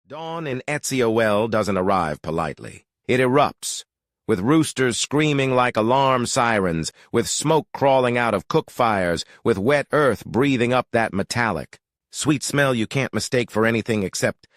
Dawn in Ezio doesn't arrive politely. It erupts, with roosters screaming like alarm sirens, with smoke crawling out of cook fires, with wet earth breathing up that metallic, sweet smell you can't mistake for anything except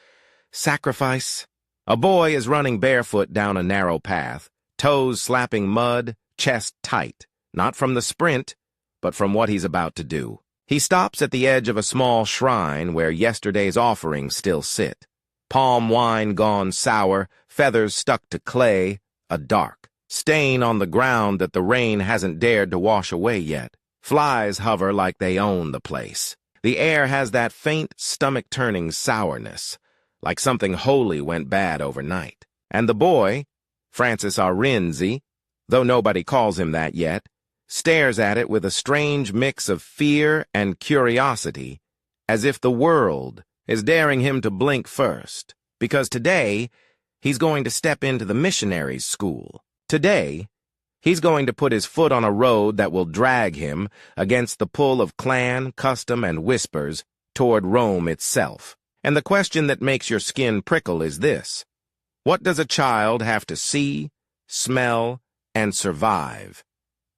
sacrifice. A boy is running barefoot down a narrow path, toes slapping mud, chest tight, not from the sprint, but from what he's about to do. He stops at the edge of a small shrine where yesterday's offerings still sit. Palm wine gone sour, feathers stuck to clay, a dark stain on the ground that the rain hasn't dared to wash away yet. Flies hover like they own the place. The air has that faint, stomach-turning sourness, like something holy went bad overnight. And the boy, Francis Arinze, though nobody calls him that yet, stares at it with a strange mix of fear and curiosity, as if the world is daring him to blink first, because today he's going to step into the missionaries' school. Today, he's going to put his foot on a road that will drag him, against the pull of clan, custom, and whispers, toward Rome itself. And the question that makes your skin prickle is this: what does a child have to see, smell, and survive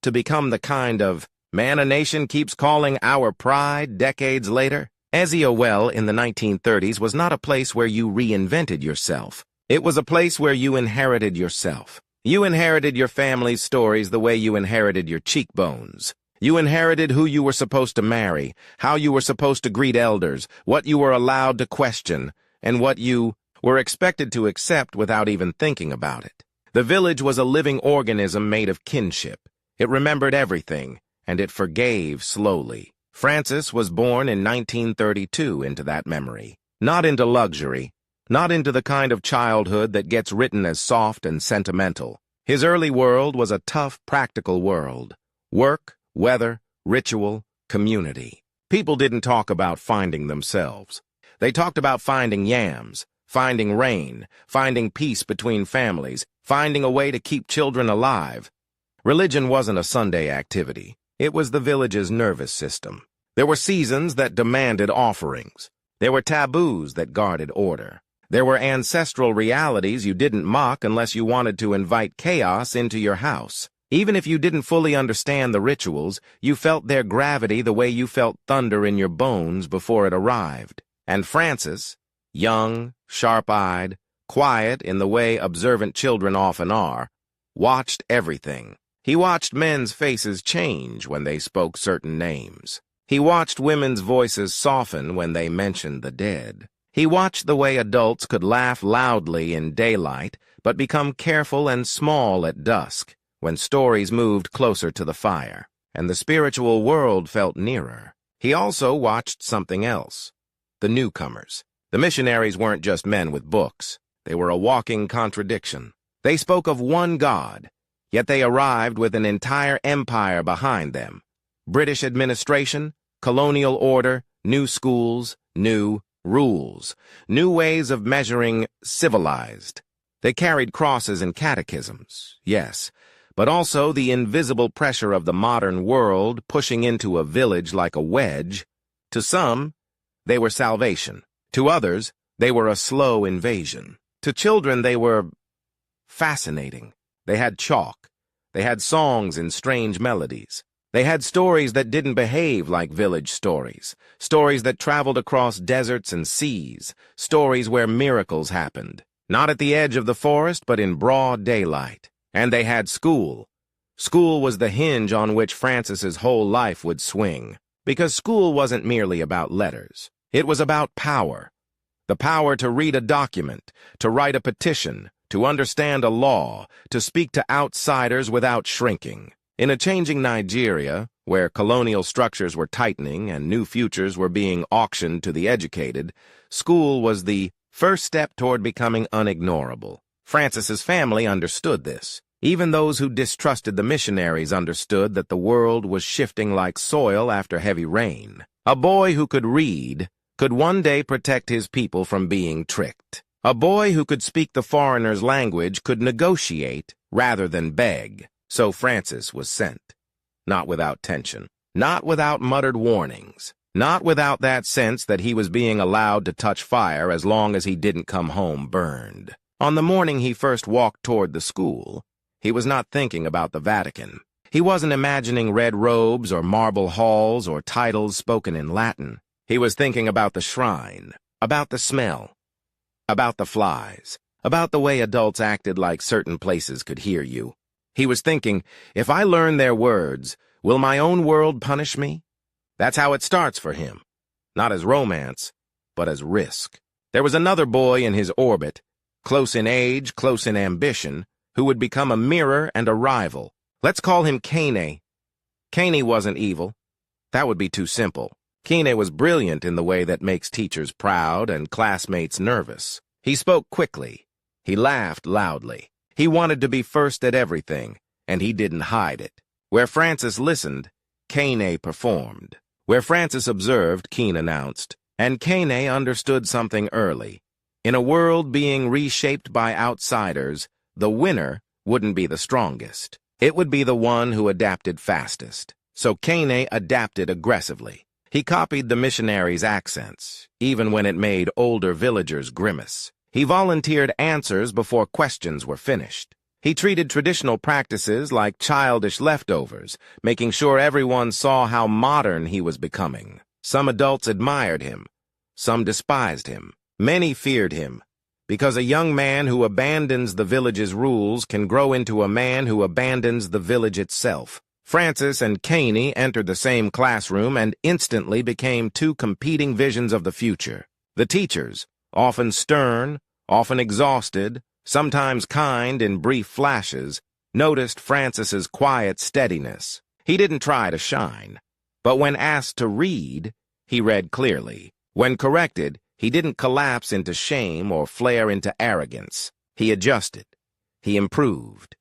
to become the kind of man a nation keeps calling our pride decades later? Ezio in the 1930s was not a place where you reinvented yourself. It was a place where you inherited yourself. You inherited your family's stories the way you inherited your cheekbones. You inherited who you were supposed to marry, how you were supposed to greet elders, what you were allowed to question, and what you were expected to accept without even thinking about it. The village was a living organism made of kinship. It remembered everything, and it forgave slowly. Francis was born in 1932 into that memory. Not into luxury, not into the kind of childhood that gets written as soft and sentimental. His early world was a tough, practical world. Work, weather, ritual, community. People didn't talk about finding themselves. They talked about finding yams, finding rain, finding peace between families, finding a way to keep children alive. Religion wasn't a Sunday activity. It was the village's nervous system. There were seasons that demanded offerings. There were taboos that guarded order. There were ancestral realities you didn't mock unless you wanted to invite chaos into your house. Even if you didn't fully understand the rituals, you felt their gravity the way you felt thunder in your bones before it arrived. And Francis, young, sharp-eyed, quiet in the way observant children often are, watched everything. He watched men's faces change when they spoke certain names. He watched women's voices soften when they mentioned the dead. He watched the way adults could laugh loudly in daylight, but become careful and small at dusk, when stories moved closer to the fire, and the spiritual world felt nearer. He also watched something else: the newcomers. The missionaries weren't just men with books. They were a walking contradiction. They spoke of one God, yet they arrived with an entire empire behind them. British administration, colonial order, new schools, new rules, new ways of measuring civilized. They carried crosses and catechisms, yes, but also the invisible pressure of the modern world pushing into a village like a wedge. To some, they were salvation. To others, they were a slow invasion. To children, they were fascinating. They had chalk. They had songs and strange melodies. They had stories that didn't behave like village stories, stories that traveled across deserts and seas, stories where miracles happened, not at the edge of the forest, but in broad daylight. And they had school. School was the hinge on which Francis's whole life would swing, because school wasn't merely about letters. It was about power. The power to read a document, to write a petition, to understand a law, to speak to outsiders without shrinking. In a changing Nigeria, where colonial structures were tightening and new futures were being auctioned to the educated, school was the first step toward becoming unignorable. Francis's family understood this. Even those who distrusted the missionaries understood that the world was shifting like soil after heavy rain. A boy who could read could one day protect his people from being tricked. A boy who could speak the foreigner's language could negotiate rather than beg. So Francis was sent. Not without tension, not without muttered warnings. not without that sense that he was being allowed to touch fire as long as he didn't come home burned. On the morning he first walked toward the school, he was not thinking about the Vatican. He wasn't imagining red robes or marble halls or titles spoken in Latin. He was thinking about the shrine, about the smell, about the flies, about the way adults acted like certain places could hear you. He was thinking, if I learn their words, will my own world punish me? That's how it starts for him. Not as romance, but as risk. There was another boy in his orbit, close in age, close in ambition, who would become a mirror and a rival. Let's call him Kane. Kane wasn't evil. That would be too simple. Kane was brilliant in the way that makes teachers proud and classmates nervous. He spoke quickly. He laughed loudly. He wanted to be first at everything, and he didn't hide it. Where Francis listened, Kane performed. Where Francis observed, Kane announced. And Kane understood something early. In a world being reshaped by outsiders, the winner wouldn't be the strongest. It would be the one who adapted fastest. So Kane adapted aggressively. He copied the missionaries' accents, even when it made older villagers grimace. He volunteered answers before questions were finished. He treated traditional practices like childish leftovers, making sure everyone saw how modern he was becoming. Some adults admired him. Some despised him. Many feared him, because a young man who abandons the village's rules can grow into a man who abandons the village itself. Francis and Kane entered the same classroom and instantly became two competing visions of the future. The teachers, often stern, often exhausted, sometimes kind in brief flashes, noticed Francis's quiet steadiness. He didn't try to shine, but when asked to read, he read clearly. When corrected, he didn't collapse into shame or flare into arrogance. He adjusted. He improved.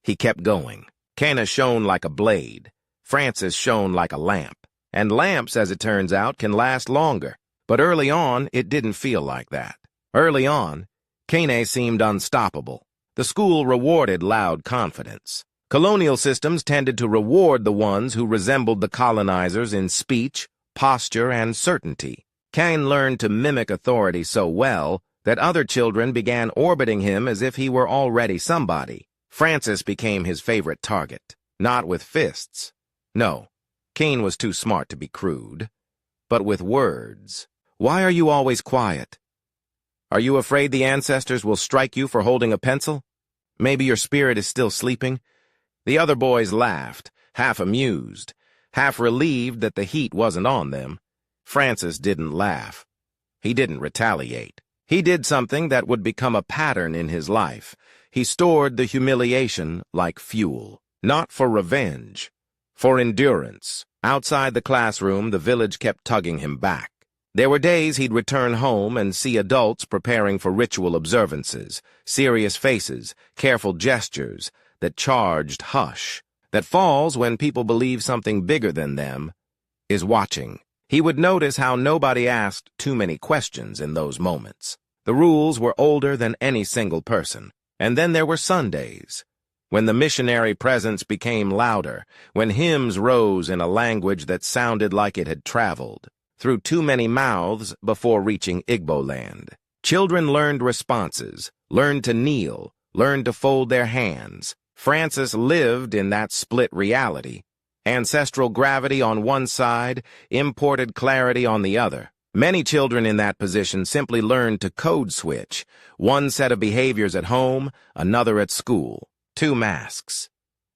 He kept going. Kane shone like a blade. Francis shone like a lamp. And lamps, as it turns out, can last longer. But early on, it didn't feel like that. Early on, Kane seemed unstoppable. The school rewarded loud confidence. Colonial systems tended to reward the ones who resembled the colonizers in speech, posture, and certainty. Kane learned to mimic authority so well that other children began orbiting him as if he were already somebody. Francis became his favorite target, not with fists. No, Kane was too smart to be crude, but with words. Why are you always quiet? Are you afraid the ancestors will strike you for holding a pencil? Maybe your spirit is still sleeping? The other boys laughed, half amused, half relieved that the heat wasn't on them. Francis didn't laugh. He didn't retaliate. He did something that would become a pattern in his life. He stored the humiliation like fuel, not for revenge, for endurance. Outside the classroom, the village kept tugging him back. There were days he'd return home and see adults preparing for ritual observances, serious faces, careful gestures that charged hush, that falls when people believe something bigger than them is watching. He would notice how nobody asked too many questions in those moments. The rules were older than any single person. And then there were Sundays, when the missionary presence became louder, when hymns rose in a language that sounded like it had traveled through too many mouths before reaching Igbo land. Children learned responses, learned to kneel, learned to fold their hands. Francis lived in that split reality. Ancestral gravity on one side, imported clarity on the other. Many children in that position simply learned to code switch, one set of behaviors at home, another at school. Two masks.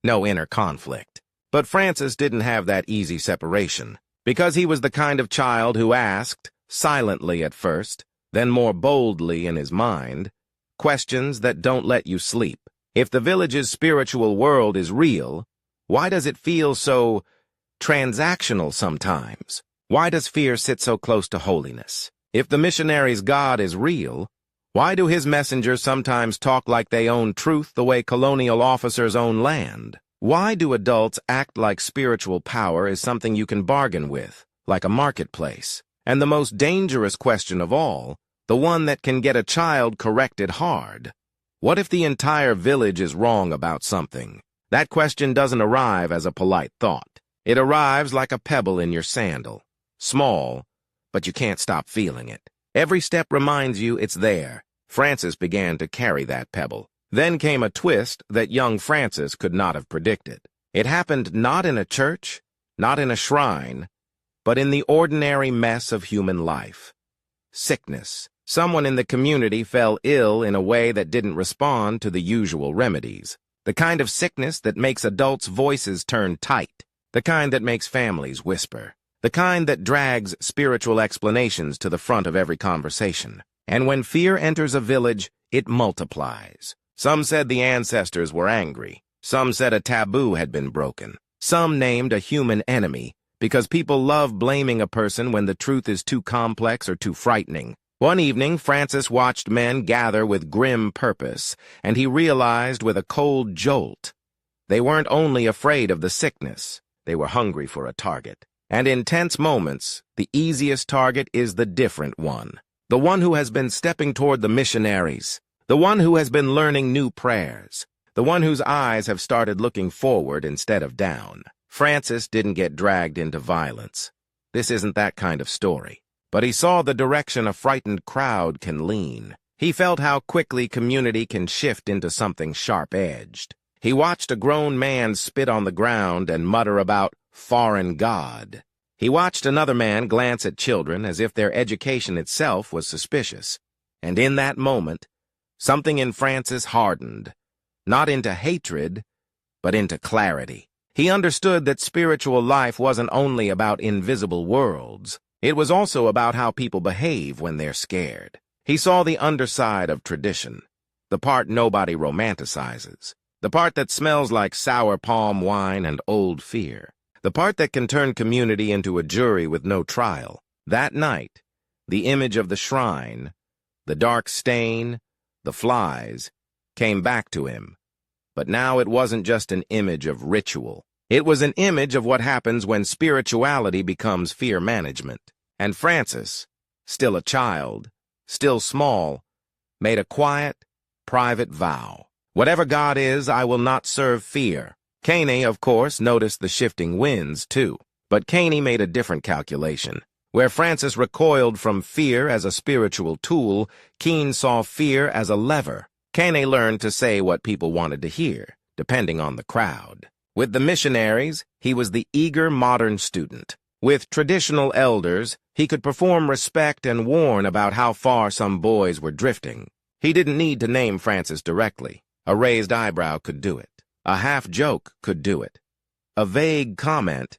No inner conflict. But Francis didn't have that easy separation, because he was the kind of child who asked, silently at first, then more boldly in his mind, questions that don't let you sleep. If the village's spiritual world is real, why does it feel so transactional sometimes? Why does fear sit so close to holiness? If the missionary's God is real, why do his messengers sometimes talk like they own truth the way colonial officers own land? Why do adults act like spiritual power is something you can bargain with, like a marketplace? And the most dangerous question of all, the one that can get a child corrected hard. What if the entire village is wrong about something? That question doesn't arrive as a polite thought. It arrives like a pebble in your sandal. small, but you can't stop feeling it. Every step reminds you it's there. Francis began to carry that pebble. Then came a twist that young Francis could not have predicted. It happened not in a church, not in a shrine, but in the ordinary mess of human life. Sickness. Someone in the community fell ill in a way that didn't respond to the usual remedies. The kind of sickness that makes adults' voices turn tight. The kind that makes families whisper. The kind that drags spiritual explanations to the front of every conversation. And when fear enters a village, it multiplies. Some said the ancestors were angry. Some said a taboo had been broken. Some named a human enemy, because people love blaming a person when the truth is too complex or too frightening. One evening, Francis watched men gather with grim purpose, and he realized with a cold jolt, they weren't only afraid of the sickness, they were hungry for a target. And in tense moments, the easiest target is the different one. The one who has been stepping toward the missionaries. The one who has been learning new prayers. The one whose eyes have started looking forward instead of down. Francis didn't get dragged into violence. This isn't that kind of story. But he saw the direction a frightened crowd can lean. He felt how quickly community can shift into something sharp-edged. He watched a grown man spit on the ground and mutter about foreign God. He watched another man glance at children as if their education itself was suspicious. And in that moment, something in Francis hardened, not into hatred, but into clarity. He understood that spiritual life wasn't only about invisible worlds. It was also about how people behave when they're scared. He saw the underside of tradition, the part nobody romanticizes, the part that smells like sour palm wine and old fear, the part that can turn community into a jury with no trial. That night, the image of the shrine, the dark stain, the flies, came back to him. But now it wasn't just an image of ritual. It was an image of what happens when spirituality becomes fear management. And Francis, still a child, still small, made a quiet, private vow. Whatever God is, I will not serve fear. Caney, of course, noticed the shifting winds, too. But Caney made a different calculation. Where Francis recoiled from fear as a spiritual tool, Keene saw fear as a lever. Caney learned to say what people wanted to hear, depending on the crowd. With the missionaries, he was the eager modern student. With traditional elders, he could perform respect and warn about how far some boys were drifting. He didn't need to name Francis directly. A raised eyebrow could do it. A half-joke could do it. A vague comment,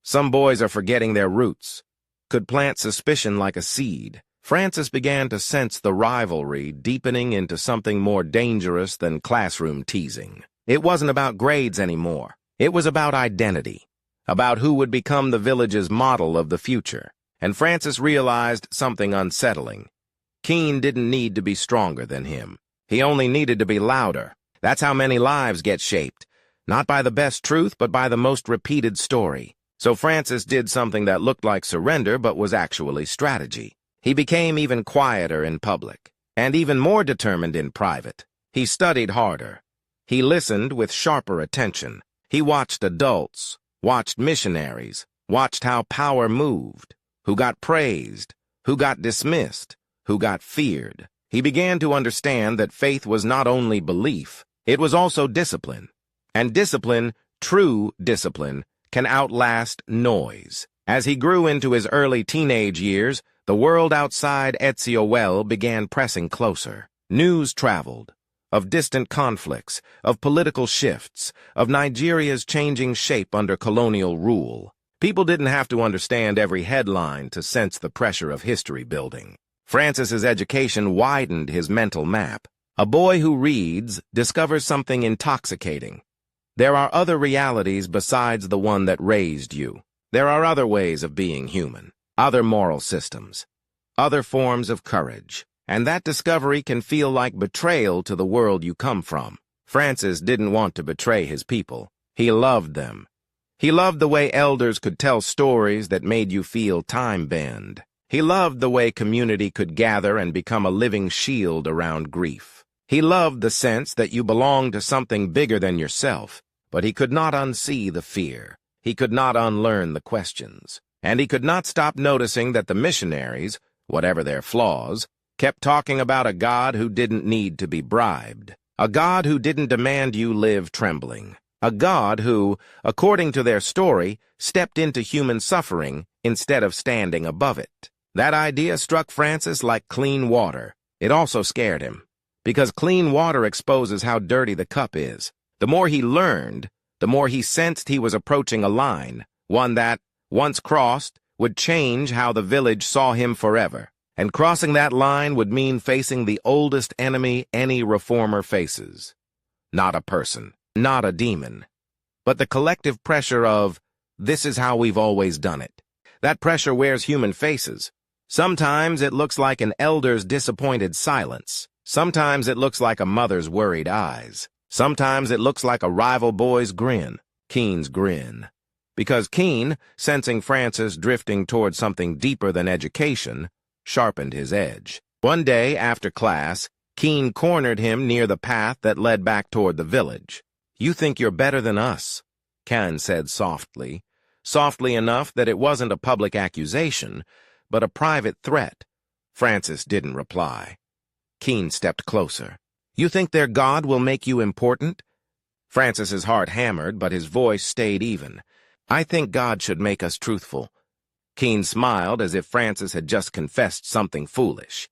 "Some boys are forgetting their roots," could plant suspicion like a seed. Francis began to sense the rivalry deepening into something more dangerous than classroom teasing. It wasn't about grades anymore. It was about identity, about who would become the village's model of the future. And Francis realized something unsettling. Keene didn't need to be stronger than him. He only needed to be louder. That's how many lives get shaped, not by the best truth, but by the most repeated story. So Francis did something that looked like surrender, but was actually strategy. He became even quieter in public, and even more determined in private. He studied harder. He listened with sharper attention. He watched adults, watched missionaries, watched how power moved, who got praised, who got dismissed, who got feared. He began to understand that faith was not only belief, it was also discipline. And discipline, true discipline, can outlast noise. As he grew into his early teenage years, the world outside Ezio Well began pressing closer. News traveled of distant conflicts, of political shifts, of Nigeria's changing shape under colonial rule. People didn't have to understand every headline to sense the pressure of history building. Francis's education widened his mental map. A boy who reads discovers something intoxicating. There are other realities besides the one that raised you. There are other ways of being human, other moral systems, other forms of courage. And that discovery can feel like betrayal to the world you come from. Francis didn't want to betray his people. He loved them. He loved the way elders could tell stories that made you feel time-bend. He loved the way community could gather and become a living shield around grief. He loved the sense that you belonged to something bigger than yourself, but he could not unsee the fear. He could not unlearn the questions. And he could not stop noticing that the missionaries, whatever their flaws, kept talking about a God who didn't need to be bribed, a God who didn't demand you live trembling, a God who, according to their story, stepped into human suffering instead of standing above it. That idea struck Francis like clean water. It also scared him, because clean water exposes how dirty the cup is. The more he learned, the more he sensed he was approaching a line, one that, once crossed, would change how the village saw him forever. And crossing that line would mean facing the oldest enemy any reformer faces. Not a person, not a demon, but the collective pressure of, this is how we've always done it. That pressure wears human faces. Sometimes it looks like an elder's disappointed silence. Sometimes it looks like a mother's worried eyes. Sometimes it looks like a rival boy's grin, Keen's grin. Because Keen, sensing Francis drifting toward something deeper than education, sharpened his edge. One day, after class, Keen cornered him near the path that led back toward the village. "You think you're better than us," Keen said softly enough that it wasn't a public accusation, but a private threat. Francis didn't reply. Keen stepped closer. "You think their God will make you important?" Francis's heart hammered, but his voice stayed even. "I think God should make us truthful." Keen smiled as if Francis had just confessed something foolish.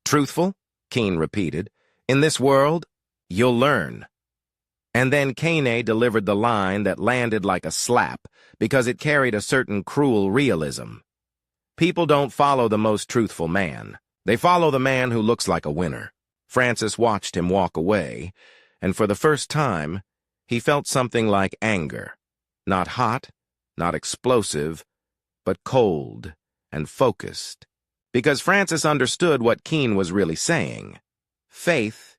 "Truthful?" Keen repeated. "In this world, you'll learn." And then Kane delivered the line that landed like a slap because it carried a certain cruel realism. People don't follow the most truthful man. They follow the man who looks like a winner. Francis watched him walk away, and for the first time, he felt something like anger. Not hot, not explosive, but cold and focused. Because Francis understood what Keen was really saying. Faith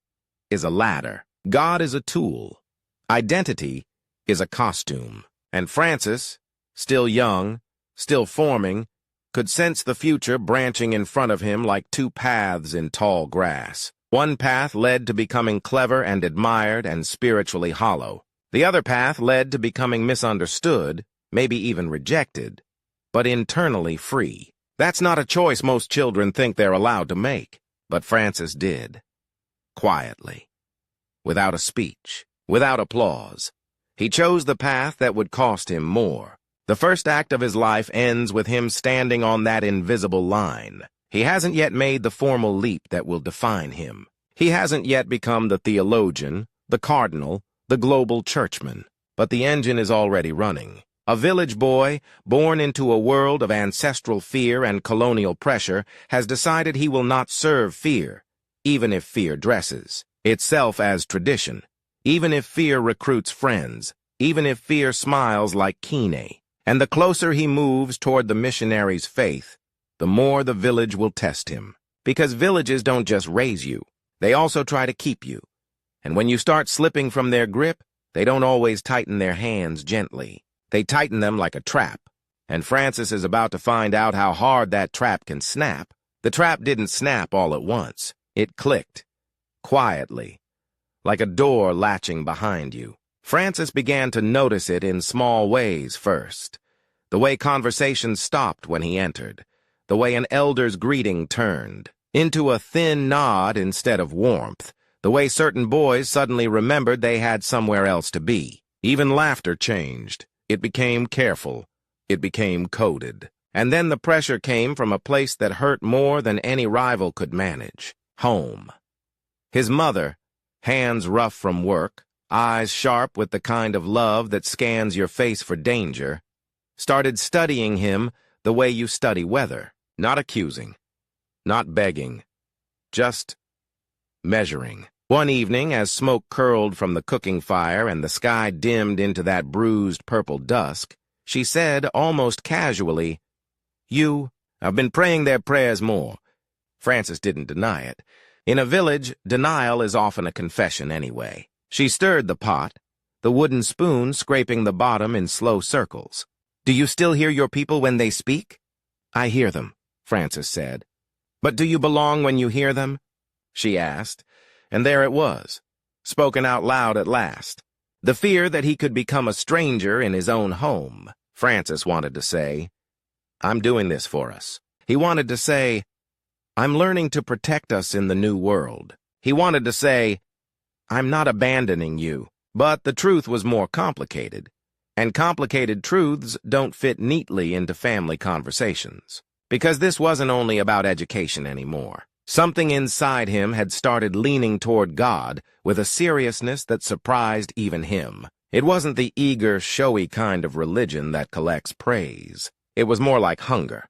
is a ladder. God is a tool. Identity is a costume. And Francis, still young, still forming, could sense the future branching in front of him like two paths in tall grass. One path led to becoming clever and admired and spiritually hollow. The other path led to becoming misunderstood, maybe even rejected, but internally free. That's not a choice most children think they're allowed to make, but Francis did. Quietly. Without a speech. Without applause. He chose the path that would cost him more. The first act of his life ends with him standing on that invisible line. He hasn't yet made the formal leap that will define him. He hasn't yet become the theologian, the cardinal, the global churchman. But the engine is already running. A village boy, born into a world of ancestral fear and colonial pressure, has decided he will not serve fear, even if fear dresses itself as tradition, even if fear recruits friends, even if fear smiles like Kine. And the closer he moves toward the missionary's faith, the more the village will test him. Because villages don't just raise you, they also try to keep you. And when you start slipping from their grip, they don't always tighten their hands gently. They tighten them like a trap. And Francis is about to find out how hard that trap can snap. The trap didn't snap all at once. It clicked. Quietly. Like a door latching behind you. Francis began to notice it in small ways first. The way conversations stopped when he entered. The way an elder's greeting turned into a thin nod instead of warmth. The way certain boys suddenly remembered they had somewhere else to be. Even laughter changed. It became careful. It became coded. And then the pressure came from a place that hurt more than any rival could manage. Home. His mother, hands rough from work, eyes sharp with the kind of love that scans your face for danger, started studying him the way you study weather. Not accusing. Not begging. Just measuring. One evening, as smoke curled from the cooking fire and the sky dimmed into that bruised purple dusk, she said, almost casually, "I've been praying their prayers more." Francis didn't deny it. In a village, denial is often a confession anyway. She stirred the pot, the wooden spoon scraping the bottom in slow circles. "Do you still hear your people when they speak?" "I hear them," Francis said. "But do you belong when you hear them?" she asked. And there it was, spoken out loud at last. The fear that he could become a stranger in his own home. Francis wanted to say, I'm doing this for us. He wanted to say, I'm learning to protect us in the new world. He wanted to say, I'm not abandoning you. But the truth was more complicated, and complicated truths don't fit neatly into family conversations. Because this wasn't only about education anymore. Something inside him had started leaning toward God with a seriousness that surprised even him. It wasn't the eager, showy kind of religion that collects praise. It was more like hunger,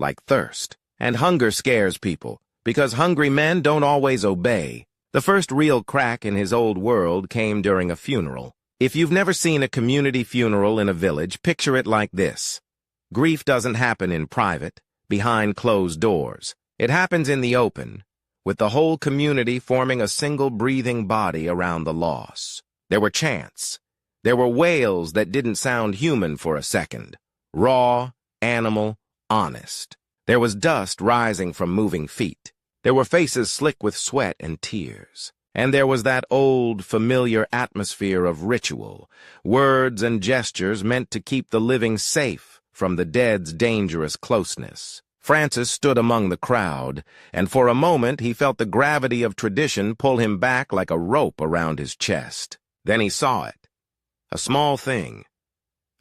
like thirst. And hunger scares people, because hungry men don't always obey. The first real crack in his old world came during a funeral. If you've never seen a community funeral in a village, picture it like this. Grief doesn't happen in private, behind closed doors. It happens in the open, with the whole community forming a single breathing body around the loss. There were chants. There were wails that didn't sound human for a second. Raw, animal, honest. There was dust rising from moving feet. There were faces slick with sweat and tears. And there was that old, familiar atmosphere of ritual, words and gestures meant to keep the living safe from the dead's dangerous closeness. Francis stood among the crowd, and for a moment he felt the gravity of tradition pull him back like a rope around his chest. Then he saw it. A small thing.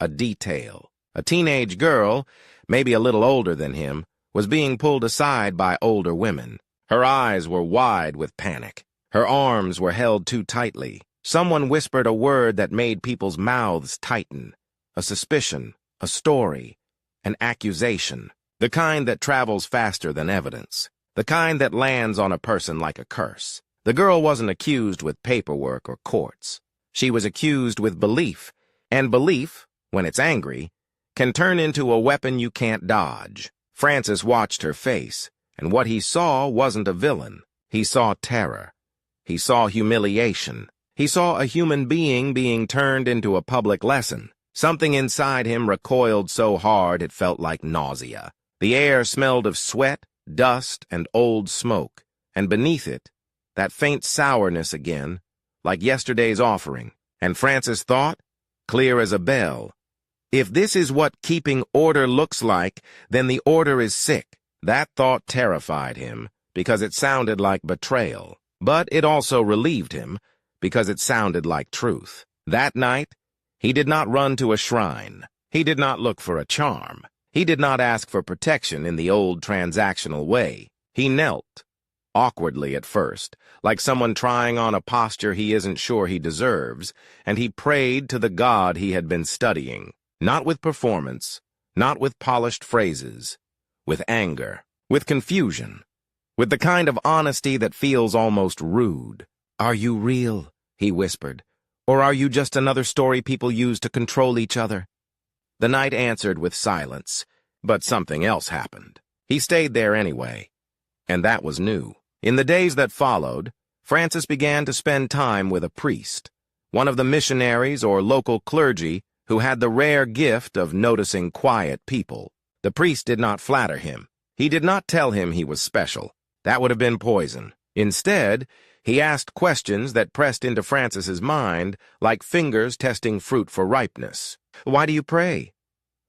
A detail. A teenage girl, maybe a little older than him, was being pulled aside by older women. Her eyes were wide with panic. Her arms were held too tightly. Someone whispered a word that made people's mouths tighten. A suspicion, a story, an accusation. The kind that travels faster than evidence. The kind that lands on a person like a curse. The girl wasn't accused with paperwork or courts. She was accused with belief. And belief, when it's angry, can turn into a weapon you can't dodge. Francis watched her face, and what he saw wasn't a villain. He saw terror. He saw humiliation. He saw a human being turned into a public lesson. Something inside him recoiled so hard it felt like nausea. The air smelled of sweat, dust, and old smoke, and beneath it, that faint sourness again, like yesterday's offering. And Francis thought, clear as a bell, if this is what keeping order looks like, then the order is sick. That thought terrified him, because it sounded like betrayal. But it also relieved him, because it sounded like truth. That night, he did not run to a shrine. He did not look for a charm. He did not ask for protection in the old transactional way. He knelt, awkwardly at first, like someone trying on a posture he isn't sure he deserves, and he prayed to the God he had been studying. Not with performance, not with polished phrases, with anger, with confusion, with the kind of honesty that feels almost rude. Are you real? He whispered. Or are you just another story people use to control each other? The night answered with silence, but something else happened. He stayed there anyway, and that was new. In the days that followed, Francis began to spend time with a priest, one of the missionaries or local clergy who had the rare gift of noticing quiet people. The priest did not flatter him. He did not tell him he was special. That would have been poison. Instead, he asked questions that pressed into Francis's mind like fingers testing fruit for ripeness. Why do you pray?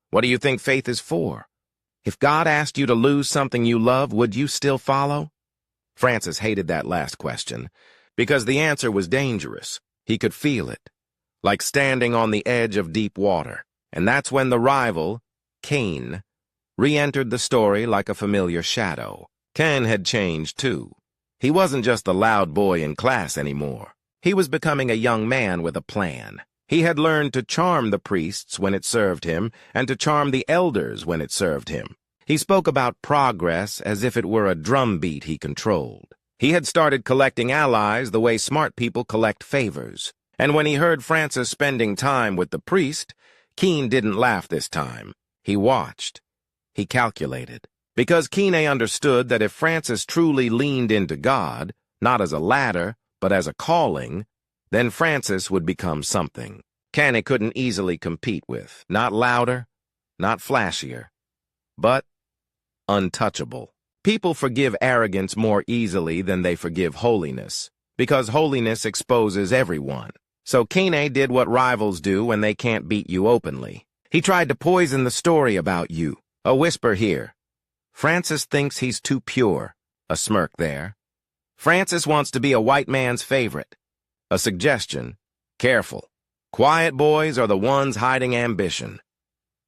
What do you think faith is for? If God asked you to lose something you love, would you still follow? Francis hated that last question, because the answer was dangerous. He could feel it, like standing on the edge of deep water. And that's when the rival, Cain, re-entered the story like a familiar shadow. Cain had changed, too. He wasn't just the loud boy in class anymore. He was becoming a young man with a plan. He had learned to charm the priests when it served him, and to charm the elders when it served him. He spoke about progress as if it were a drumbeat he controlled. He had started collecting allies the way smart people collect favors. And when he heard Francis spending time with the priest, Cain didn't laugh this time. He watched. He calculated. Because Cain understood that if Francis truly leaned into God, not as a ladder, but as a calling, then Francis would become something Cain couldn't easily compete with. Not louder, not flashier, but untouchable. People forgive arrogance more easily than they forgive holiness, because holiness exposes everyone. So Cain did what rivals do when they can't beat you openly. He tried to poison the story about you. A whisper here. Francis thinks he's too pure. A smirk there. Francis wants to be a white man's favorite. A suggestion. Careful. Quiet boys are the ones hiding ambition.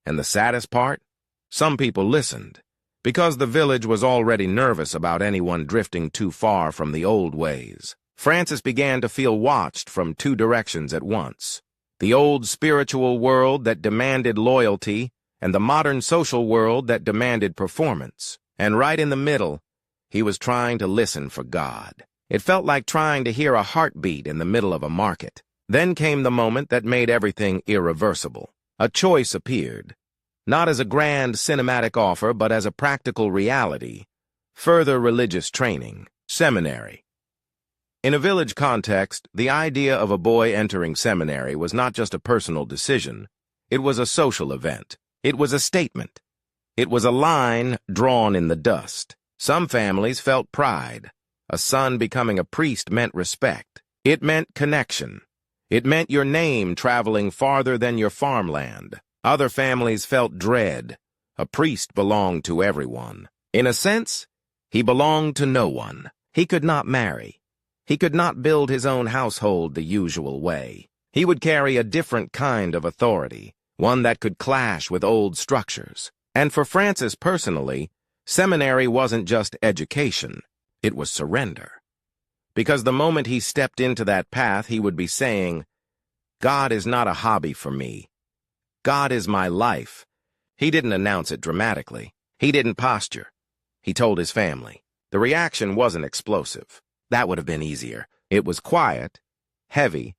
And the saddest part? Some people listened, because the village was already nervous about anyone drifting too far from the old ways. Francis began to feel watched from two directions at once. The old spiritual world that demanded loyalty, and the modern social world that demanded performance. And right in the middle, he was trying to listen for God. It felt like trying to hear a heartbeat in the middle of a market. Then came the moment that made everything irreversible. A choice appeared, not as a grand cinematic offer, but as a practical reality. Further religious training, seminary. In a village context, the idea of a boy entering seminary was not just a personal decision. It was a social event. It was a statement. It was a line drawn in the dust. Some families felt pride. A son becoming a priest meant respect. It meant connection. It meant your name traveling farther than your farmland. Other families felt dread. A priest belonged to everyone. In a sense, he belonged to no one. He could not marry. He could not build his own household the usual way. He would carry a different kind of authority, one that could clash with old structures. And for Francis personally, seminary wasn't just education. It was surrender. Because the moment he stepped into that path, he would be saying, God is not a hobby for me. God is my life. He didn't announce it dramatically. He didn't posture. He told his family. The reaction wasn't explosive. That would have been easier. It was quiet, heavy,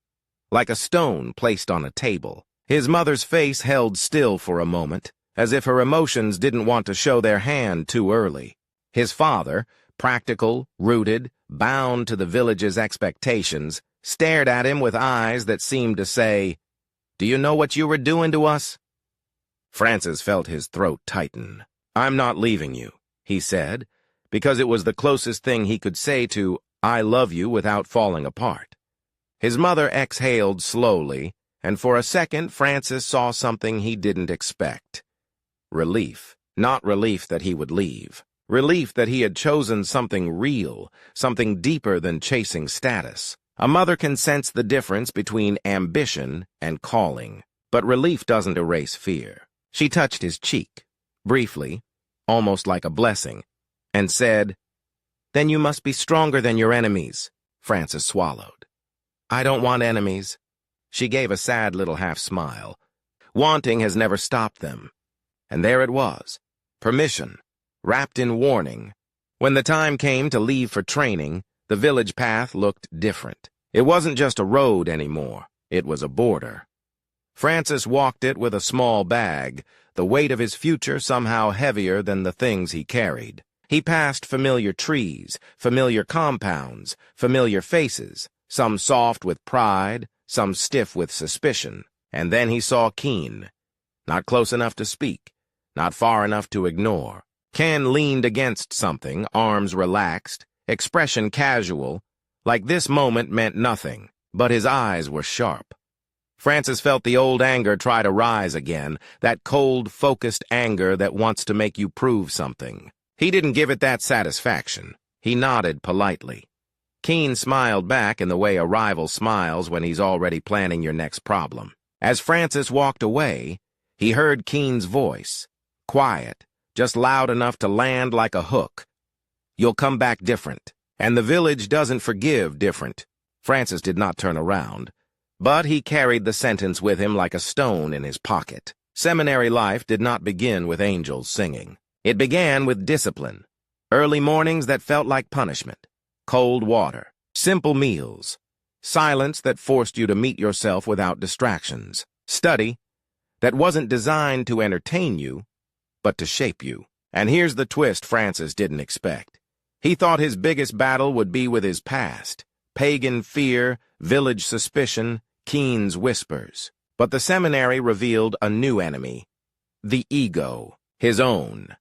like a stone placed on a table. His mother's face held still for a moment, as if her emotions didn't want to show their hand too early. His father, practical, rooted, bound to the village's expectations, stared at him with eyes that seemed to say, "Do you know what you were doing to us?" Francis felt his throat tighten. "I'm not leaving you," he said, because it was the closest thing he could say to "I love you" without falling apart. His mother exhaled slowly, and for a second Francis saw something he didn't expect. Relief. Not relief that he would leave. Relief that he had chosen something real, something deeper than chasing status. A mother can sense the difference between ambition and calling, but relief doesn't erase fear. She touched his cheek, briefly, almost like a blessing, and said, "Then you must be stronger than your enemies." Francis swallowed. "I don't want enemies." She gave a sad little half-smile. Wanting has never stopped them. And there it was, permission, wrapped in warning. When the time came to leave for training, the village path looked different. It wasn't just a road anymore. It was a border. Francis walked it with a small bag, the weight of his future somehow heavier than the things he carried. He passed familiar trees, familiar compounds, familiar faces, some soft with pride, some stiff with suspicion. And then he saw Keen. Not close enough to speak, not far enough to ignore. Ken leaned against something, arms relaxed, expression casual, like this moment meant nothing, but his eyes were sharp. Francis felt the old anger try to rise again, that cold, focused anger that wants to make you prove something. He didn't give it that satisfaction. He nodded politely. Keen smiled back in the way a rival smiles when he's already planning your next problem. As Francis walked away, he heard Keen's voice, quiet, just loud enough to land like a hook. "You'll come back different, and the village doesn't forgive different." Francis did not turn around, but he carried the sentence with him like a stone in his pocket. Seminary life did not begin with angels singing. It began with discipline, early mornings that felt like punishment, cold water, simple meals, silence that forced you to meet yourself without distractions, study that wasn't designed to entertain you, but to shape you. And here's the twist Francis didn't expect. He thought his biggest battle would be with his past, pagan fear, village suspicion, Keen's whispers. But the seminary revealed a new enemy, the ego, his own.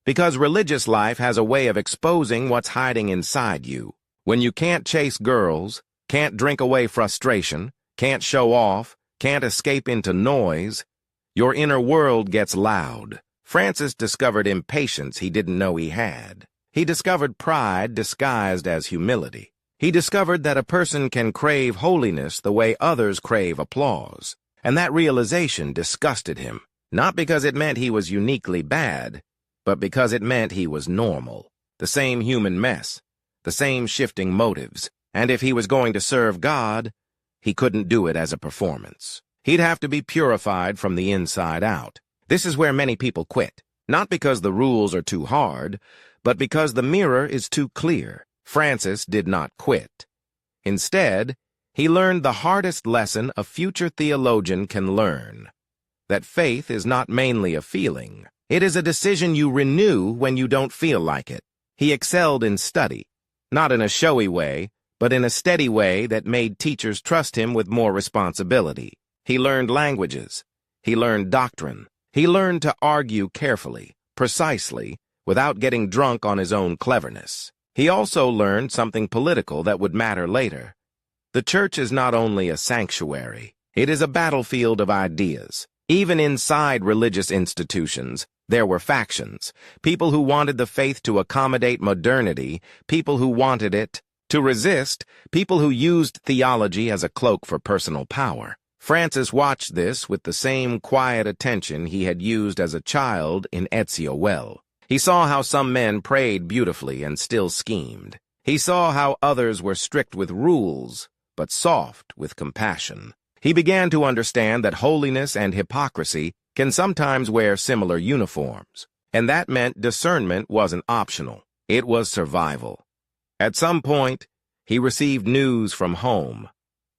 Because religious life has a way of exposing what's hiding inside you. When you can't chase girls, can't drink away frustration, can't show off, can't escape into noise, your inner world gets loud. Francis discovered impatience he didn't know he had. He discovered pride disguised as humility. He discovered that a person can crave holiness the way others crave applause. And that realization disgusted him, not because it meant he was uniquely bad, but because it meant he was normal. The same human mess, the same shifting motives, and if he was going to serve God, he couldn't do it as a performance. He'd have to be purified from the inside out. This is where many people quit, not because the rules are too hard, but because the mirror is too clear. Francis did not quit. Instead, he learned the hardest lesson a future theologian can learn, that faith is not mainly a feeling. It is a decision you renew when you don't feel like it. He excelled in study, not in a showy way, but in a steady way that made teachers trust him with more responsibility. He learned languages. He learned doctrine. He learned to argue carefully, precisely, without getting drunk on his own cleverness. He also learned something political that would matter later. The church is not only a sanctuary, it is a battlefield of ideas. Even inside religious institutions, there were factions, people who wanted the faith to accommodate modernity, people who wanted it to resist, people who used theology as a cloak for personal power. Francis watched this with the same quiet attention he had used as a child in Ezio Well. He saw how some men prayed beautifully and still schemed. He saw how others were strict with rules, but soft with compassion. He began to understand that holiness and hypocrisy can sometimes wear similar uniforms, and that meant discernment wasn't optional. It was survival. At some point, he received news from home,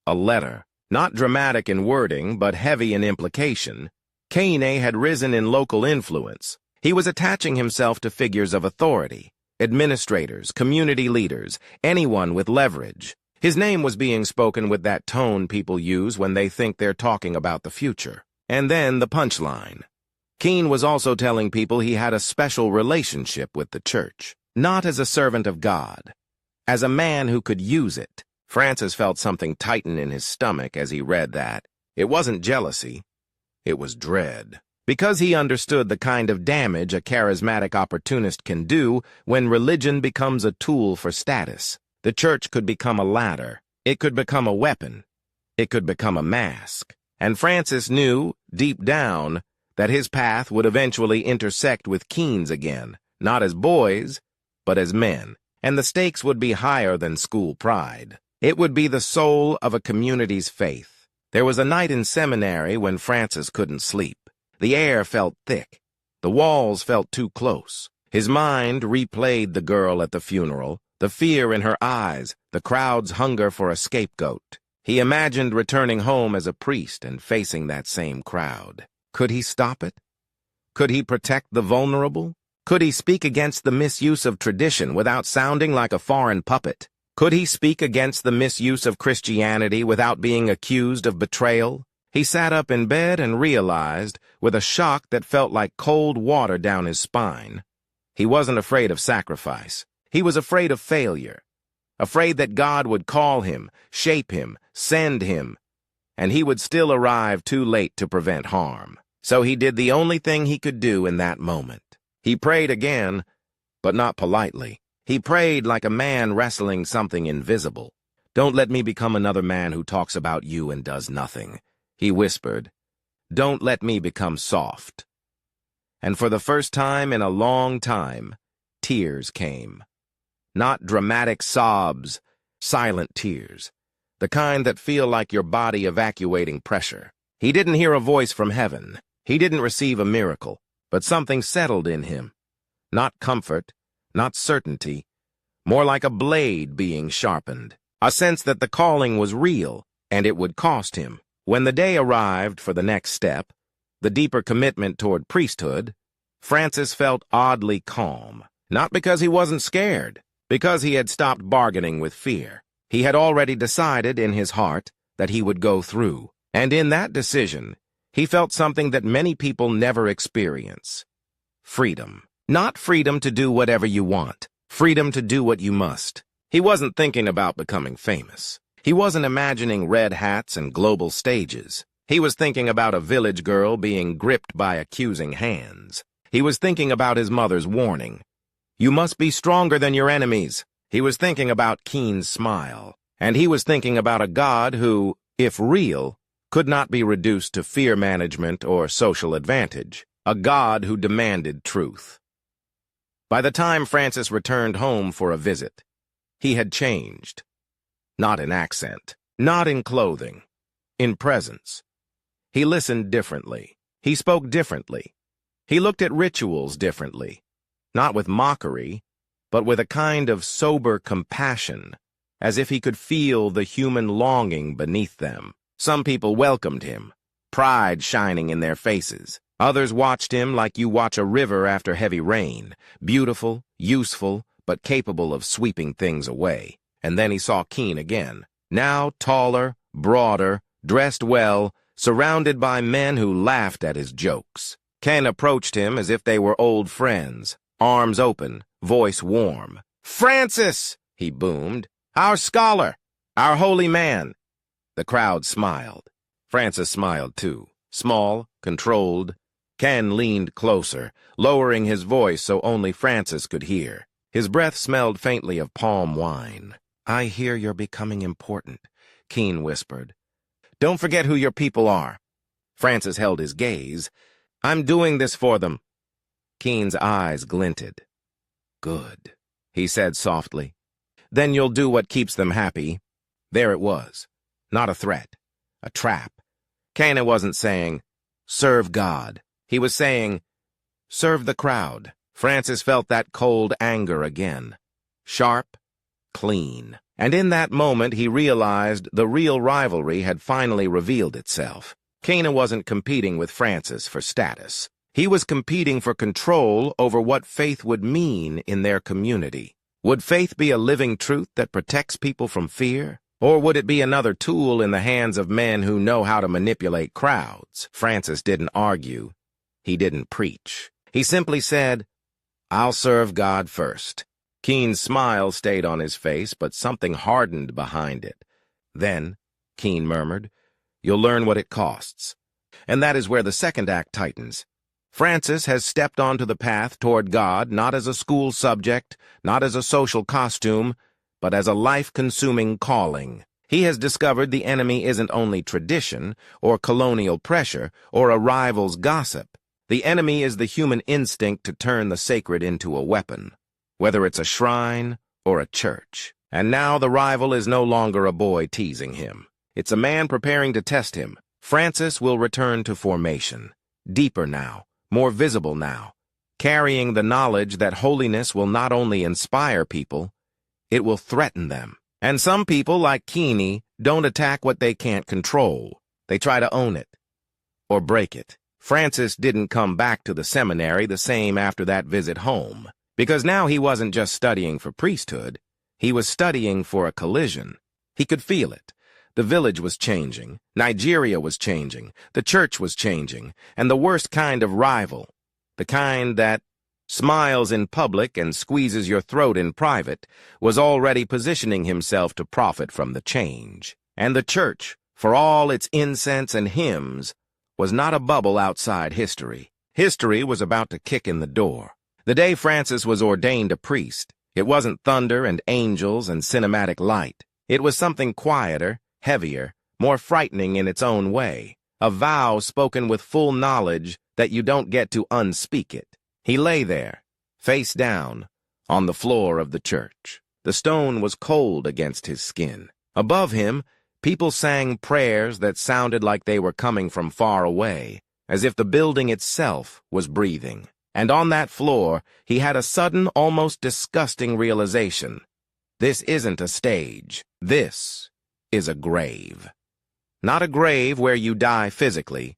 a letter, not dramatic in wording but heavy in implication. Cain had risen in local influence. He was attaching himself to figures of authority, administrators, community leaders, anyone with leverage. His name was being spoken with that tone people use when they think they're talking about the future. And then the punchline. Cain was also telling people he had a special relationship with the church, not as a servant of God, as a man who could use it. Francis felt something tighten in his stomach as he read that. It wasn't jealousy, it was dread. Because he understood the kind of damage a charismatic opportunist can do when religion becomes a tool for status. The church could become a ladder. It could become a weapon. It could become a mask. And Francis knew, deep down, that his path would eventually intersect with Cain's again, not as boys, but as men. And the stakes would be higher than school pride. It would be the soul of a community's faith. There was a night in seminary when Francis couldn't sleep. The air felt thick. The walls felt too close. His mind replayed the girl at the funeral, the fear in her eyes, the crowd's hunger for a scapegoat. He imagined returning home as a priest and facing that same crowd. Could he stop it? Could he protect the vulnerable? Could he speak against the misuse of tradition without sounding like a foreign puppet? Could he speak against the misuse of Christianity without being accused of betrayal? He sat up in bed and realized, with a shock that felt like cold water down his spine, he wasn't afraid of sacrifice. He was afraid of failure, afraid that God would call him, shape him, send him, and he would still arrive too late to prevent harm. So he did the only thing he could do in that moment. He prayed again, but not politely. He prayed like a man wrestling something invisible. "Don't let me become another man who talks about you and does nothing," he whispered. "Don't let me become soft." And for the first time in a long time, tears came. Not dramatic sobs, silent tears, the kind that feel like your body evacuating pressure. He didn't hear a voice from heaven. He didn't receive a miracle, but something settled in him. Not comfort, not certainty, more like a blade being sharpened. A sense that the calling was real, and it would cost him. When the day arrived for the next step, the deeper commitment toward priesthood, Francis felt oddly calm. Not because he wasn't scared, because he had stopped bargaining with fear. He had already decided in his heart that he would go through. And in that decision, he felt something that many people never experience. Freedom. Not freedom to do whatever you want. Freedom to do what you must. He wasn't thinking about becoming famous. He wasn't imagining red hats and global stages. He was thinking about a village girl being gripped by accusing hands. He was thinking about his mother's warning. You must be stronger than your enemies. He was thinking about Keen's smile. And he was thinking about a God who, if real, could not be reduced to fear management or social advantage. A God who demanded truth. By the time Francis returned home for a visit, he had changed. Not in accent, not in clothing, in presence. He listened differently. He spoke differently. He looked at rituals differently, not with mockery, but with a kind of sober compassion, as if he could feel the human longing beneath them. Some people welcomed him, pride shining in their faces. Others watched him like you watch a river after heavy rain, beautiful, useful, but capable of sweeping things away. And then he saw Keen again, now taller, broader, dressed well, surrounded by men who laughed at his jokes. Ken approached him as if they were old friends, arms open, voice warm. "Francis!" he boomed. "Our scholar! Our holy man!" The crowd smiled. Francis smiled too. Small, controlled. Ken leaned closer, lowering his voice so only Francis could hear. His breath smelled faintly of palm wine. "I hear you're becoming important," Keen whispered. "Don't forget who your people are." Francis held his gaze. "I'm doing this for them." Keen's eyes glinted. "Good," he said softly. "Then you'll do what keeps them happy." There it was. Not a threat. A trap. Keen wasn't saying, "Serve God." He was saying, "Serve the crowd." Francis felt that cold anger again. Sharp, clean. And in that moment he realized the real rivalry had finally revealed itself. Keen wasn't competing with Francis for status. He was competing for control over what faith would mean in their community. Would faith be a living truth that protects people from fear? Or would it be another tool in the hands of men who know how to manipulate crowds? Francis didn't argue. He didn't preach. He simply said, "I'll serve God first." Keen's smile stayed on his face, but something hardened behind it. "Then," Keen murmured, "you'll learn what it costs." And that is where the second act tightens. Francis has stepped onto the path toward God not as a school subject, not as a social costume, but as a life-consuming calling. He has discovered the enemy isn't only tradition, or colonial pressure, or a rival's gossip. The enemy is the human instinct to turn the sacred into a weapon, whether it's a shrine or a church. And now the rival is no longer a boy teasing him. It's a man preparing to test him. Francis will return to formation, deeper now, more visible now, carrying the knowledge that holiness will not only inspire people, it will threaten them. And some people, like Keeney, don't attack what they can't control. They try to own it, or break it. Francis didn't come back to the seminary the same after that visit home, because now he wasn't just studying for priesthood, he was studying for a collision. He could feel it. The village was changing, Nigeria was changing, the church was changing, and the worst kind of rival, the kind that smiles in public and squeezes your throat in private, was already positioning himself to profit from the change. And the church, for all its incense and hymns, was not a bubble outside history. History was about to kick in the door. The day Francis was ordained a priest, it wasn't thunder and angels and cinematic light. It was something quieter, heavier, more frightening in its own way, a vow spoken with full knowledge that you don't get to unspeak it. He lay there, face down, on the floor of the church. The stone was cold against his skin. Above him, people sang prayers that sounded like they were coming from far away, as if the building itself was breathing. And on that floor, he had a sudden, almost disgusting realization. This isn't a stage. This is a grave. Not a grave where you die physically,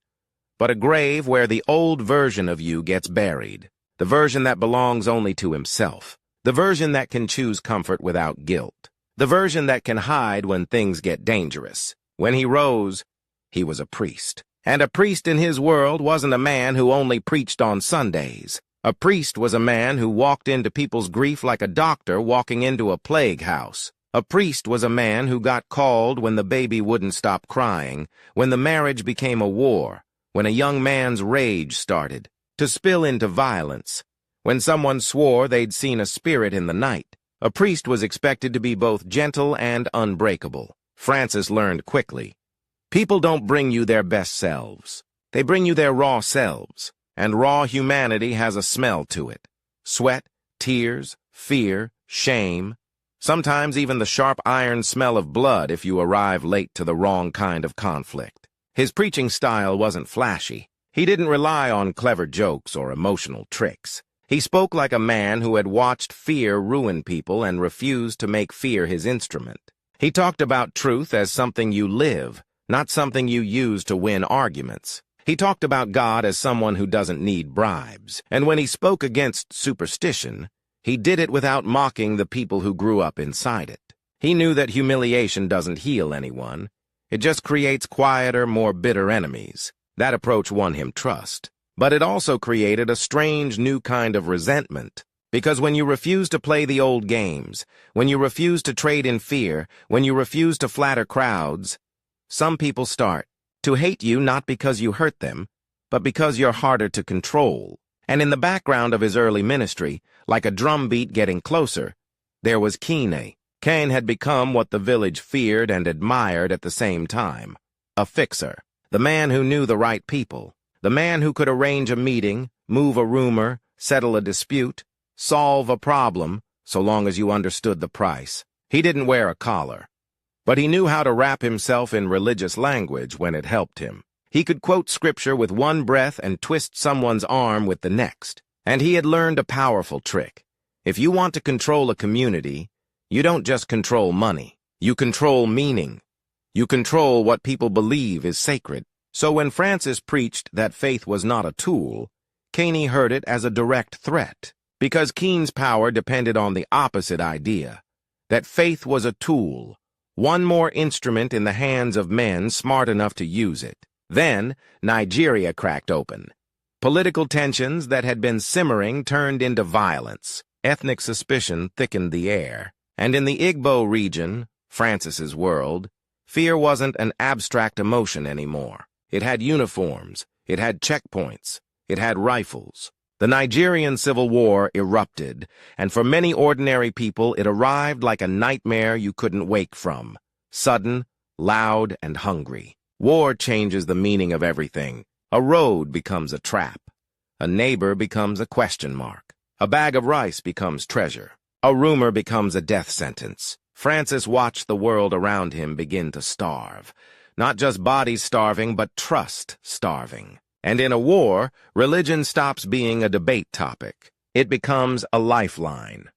but a grave where the old version of you gets buried, the version that belongs only to himself, the version that can choose comfort without guilt, the version that can hide when things get dangerous. When he rose, he was a priest. And a priest in his world wasn't a man who only preached on Sundays. A priest was a man who walked into people's grief like a doctor walking into a plague house. A priest was a man who got called when the baby wouldn't stop crying, when the marriage became a war, when a young man's rage started, to spill into violence. When someone swore they'd seen a spirit in the night, a priest was expected to be both gentle and unbreakable. Francis learned quickly. People don't bring you their best selves. They bring you their raw selves, and raw humanity has a smell to it. Sweat, tears, fear, shame, sometimes even the sharp iron smell of blood if you arrive late to the wrong kind of conflict. His preaching style wasn't flashy. He didn't rely on clever jokes or emotional tricks. He spoke like a man who had watched fear ruin people and refused to make fear his instrument. He talked about truth as something you live, not something you use to win arguments. He talked about God as someone who doesn't need bribes. And when he spoke against superstition, he did it without mocking the people who grew up inside it. He knew that humiliation doesn't heal anyone. It just creates quieter, more bitter enemies. That approach won him trust. But it also created a strange new kind of resentment. Because when you refuse to play the old games, when you refuse to trade in fear, when you refuse to flatter crowds, some people start to hate you not because you hurt them, but because you're harder to control. And in the background of his early ministry, like a drumbeat getting closer, there was Kine. Cain had become what the village feared and admired at the same time. A fixer. The man who knew the right people. The man who could arrange a meeting, move a rumor, settle a dispute, solve a problem, so long as you understood the price. He didn't wear a collar. But he knew how to wrap himself in religious language when it helped him. He could quote scripture with one breath and twist someone's arm with the next. And he had learned a powerful trick. If you want to control a community, you don't just control money. You control meaning. You control what people believe is sacred. So when Francis preached that faith was not a tool, Caney heard it as a direct threat, because Keene's power depended on the opposite idea, that faith was a tool, one more instrument in the hands of men smart enough to use it. Then, Nigeria cracked open. Political tensions that had been simmering turned into violence. Ethnic suspicion thickened the air. And in the Igbo region, Francis's world, fear wasn't an abstract emotion anymore. It had uniforms, it had checkpoints, it had rifles. The Nigerian Civil War erupted, and for many ordinary people it arrived like a nightmare you couldn't wake from. Sudden, loud, and hungry. War changes the meaning of everything. A road becomes a trap. A neighbor becomes a question mark. A bag of rice becomes treasure. A rumor becomes a death sentence. Francis watched the world around him begin to starve. Not just bodies starving, but trust starving. And in a war, religion stops being a debate topic. It becomes a lifeline.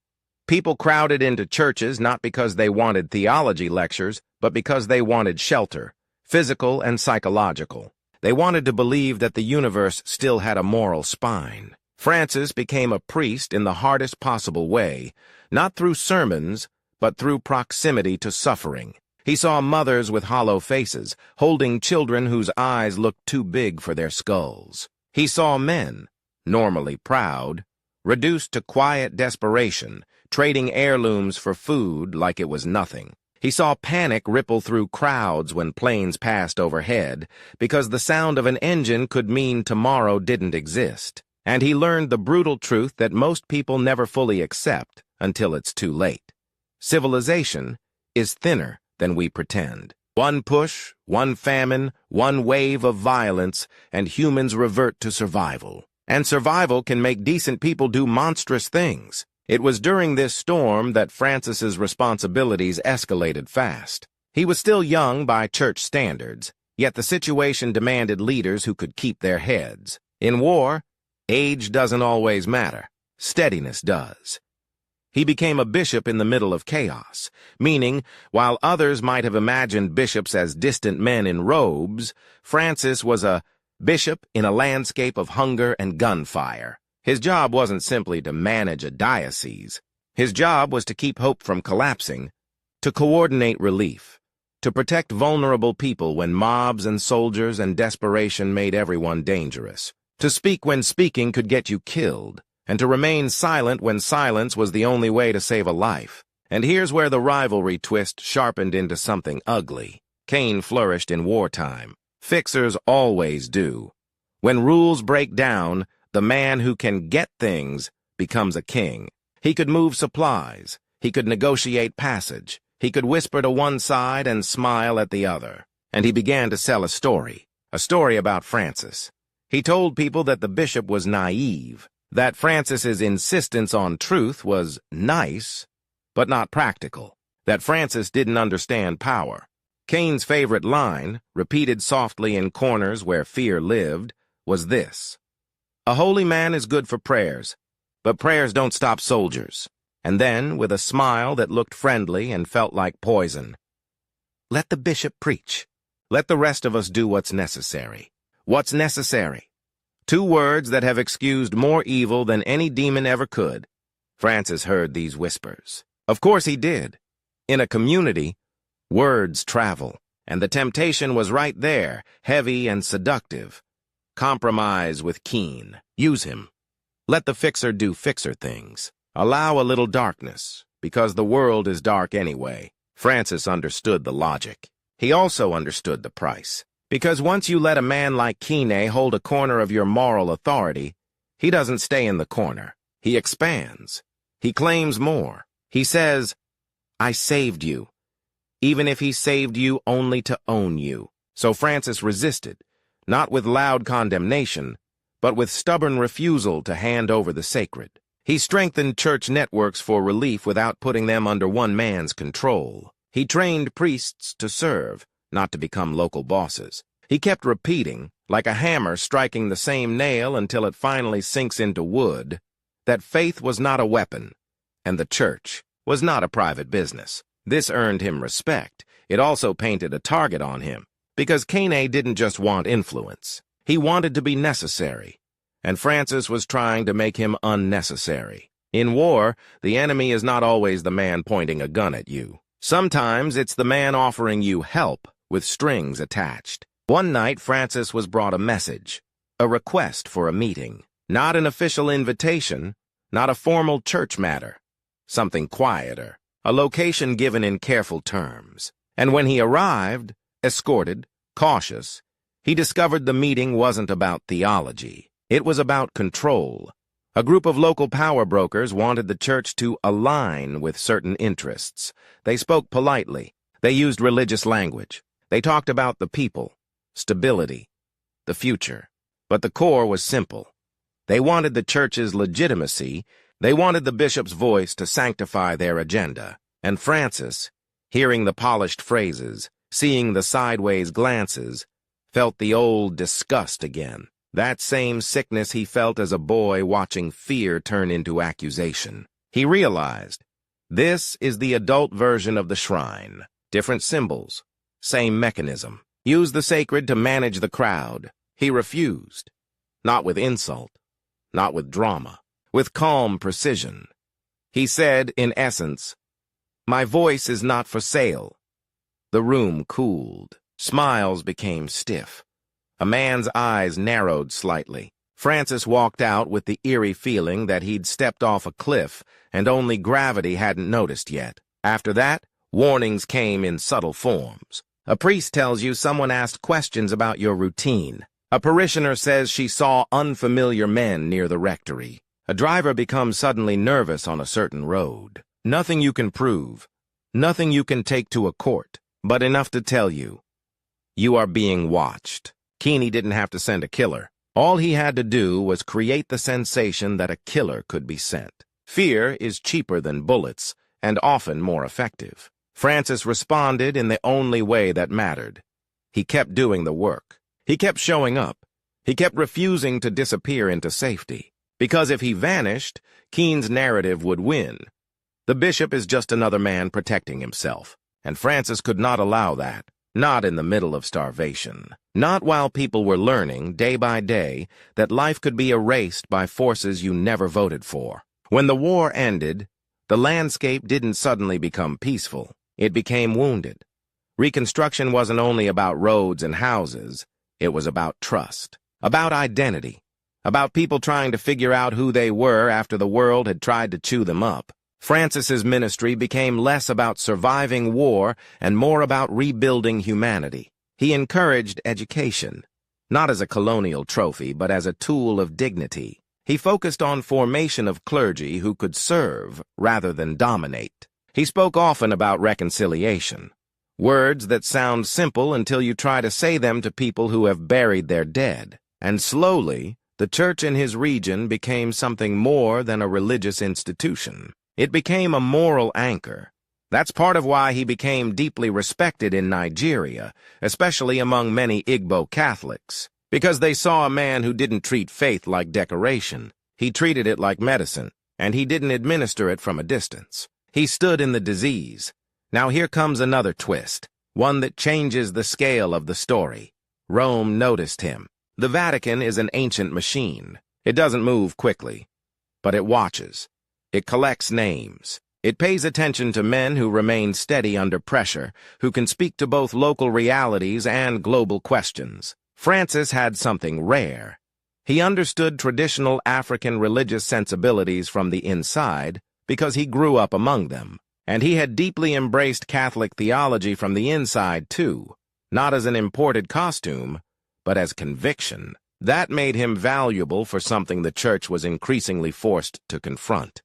People crowded into churches not because they wanted theology lectures, but because they wanted shelter, physical and psychological. They wanted to believe that the universe still had a moral spine. Francis became a priest in the hardest possible way, not through sermons, but through proximity to suffering. He saw mothers with hollow faces, holding children whose eyes looked too big for their skulls. He saw men, normally proud, reduced to quiet desperation, trading heirlooms for food like it was nothing. He saw panic ripple through crowds when planes passed overhead, because the sound of an engine could mean tomorrow didn't exist. And he learned the brutal truth that most people never fully accept until it's too late. Civilization is thinner than we pretend. One push, one famine, one wave of violence, and humans revert to survival. And survival can make decent people do monstrous things. It was during this storm that Francis's responsibilities escalated fast. He was still young by church standards, yet the situation demanded leaders who could keep their heads. In war, age doesn't always matter. Steadiness does. He became a bishop in the middle of chaos, meaning, while others might have imagined bishops as distant men in robes, Francis was a bishop in a landscape of hunger and gunfire. His job wasn't simply to manage a diocese. His job was to keep hope from collapsing, to coordinate relief, to protect vulnerable people when mobs and soldiers and desperation made everyone dangerous, to speak when speaking could get you killed, and to remain silent when silence was the only way to save a life. And here's where the rivalry twist sharpened into something ugly. Cain flourished in wartime. Fixers always do. When rules break down, The man who can get things becomes a king. He could move supplies. He could negotiate passage. He could whisper to one side and smile at the other. And he began to sell a story about Francis. He told people that the bishop was naive, that Francis's insistence on truth was nice, but not practical, that Francis didn't understand power. Cain's favorite line, repeated softly in corners where fear lived, was this: "A holy man is good for prayers, but prayers don't stop soldiers." And then, with a smile that looked friendly and felt like poison, "Let the bishop preach. Let the rest of us do what's necessary." What's necessary? 2 words that have excused more evil than any demon ever could. Francis heard these whispers. Of course he did. In a community, words travel, and the temptation was right there, heavy and seductive. Compromise with Keen. Use him. Let the fixer do fixer things. Allow a little darkness, because the world is dark anyway. Francis understood the logic. He also understood the price. Because once you let a man like Kine hold a corner of your moral authority, he doesn't stay in the corner. He expands. He claims more. He says, "I saved you," even if he saved you only to own you. So Francis resisted, not with loud condemnation, but with stubborn refusal to hand over the sacred. He strengthened church networks for relief without putting them under one man's control. He trained priests to serve, not to become local bosses. He kept repeating, like a hammer striking the same nail until it finally sinks into wood, that faith was not a weapon, and the church was not a private business. This earned him respect. It also painted a target on him, because Kane didn't just want influence. He wanted to be necessary, and Francis was trying to make him unnecessary. In war, the enemy is not always the man pointing a gun at you. Sometimes it's the man offering you help with strings attached. One night, Francis was brought a message, a request for a meeting. Not an official invitation, not a formal church matter. Something quieter, a location given in careful terms. And when he arrived, escorted, cautious, he discovered the meeting wasn't about theology. It was about control. A group of local power brokers wanted the church to align with certain interests. They spoke politely. They used religious language. They talked about the people, stability, the future. But the core was simple. They wanted the church's legitimacy. They wanted the bishop's voice to sanctify their agenda. And Francis, hearing the polished phrases, seeing the sideways glances, felt the old disgust again. That same sickness he felt as a boy watching fear turn into accusation. He realized, this is the adult version of the shrine. Different symbols, same mechanism. Use the sacred to manage the crowd. He refused. Not with insult, not with drama, with calm precision. He said, in essence, "My voice is not for sale." The room cooled. Smiles became stiff. A man's eyes narrowed slightly. Francis walked out with the eerie feeling that he'd stepped off a cliff and only gravity hadn't noticed yet. After that, warnings came in subtle forms. A priest tells you someone asked questions about your routine. A parishioner says she saw unfamiliar men near the rectory. A driver becomes suddenly nervous on a certain road. Nothing you can prove, nothing you can take to a court, but enough to tell you, you are being watched. Keeney didn't have to send a killer. All he had to do was create the sensation that a killer could be sent. Fear is cheaper than bullets, and often more effective. Francis responded in the only way that mattered. He kept doing the work. He kept showing up. He kept refusing to disappear into safety. Because if he vanished, Keene's narrative would win. The bishop is just another man protecting himself, and Francis could not allow that. Not in the middle of starvation. Not while people were learning, day by day, that life could be erased by forces you never voted for. When the war ended, the landscape didn't suddenly become peaceful. It became wounded. Reconstruction wasn't only about roads and houses. It was about trust, about identity, about people trying to figure out who they were after the world had tried to chew them up. Francis's ministry became less about surviving war and more about rebuilding humanity. He encouraged education, not as a colonial trophy, but as a tool of dignity. He focused on formation of clergy who could serve rather than dominate. He spoke often about reconciliation, words that sound simple until you try to say them to people who have buried their dead. And slowly, the church in his region became something more than a religious institution. It became a moral anchor. That's part of why he became deeply respected in Nigeria, especially among many Igbo Catholics, because they saw a man who didn't treat faith like decoration. He treated it like medicine, and he didn't administer it from a distance. He stood in the disease. Now here comes another twist, one that changes the scale of the story. Rome noticed him. The Vatican is an ancient machine. It doesn't move quickly, but it watches. It collects names. It pays attention to men who remain steady under pressure, who can speak to both local realities and global questions. Francis had something rare. He understood traditional African religious sensibilities from the inside because he grew up among them. And he had deeply embraced Catholic theology from the inside, too, not as an imported costume, but as conviction. That made him valuable for something the Church was increasingly forced to confront: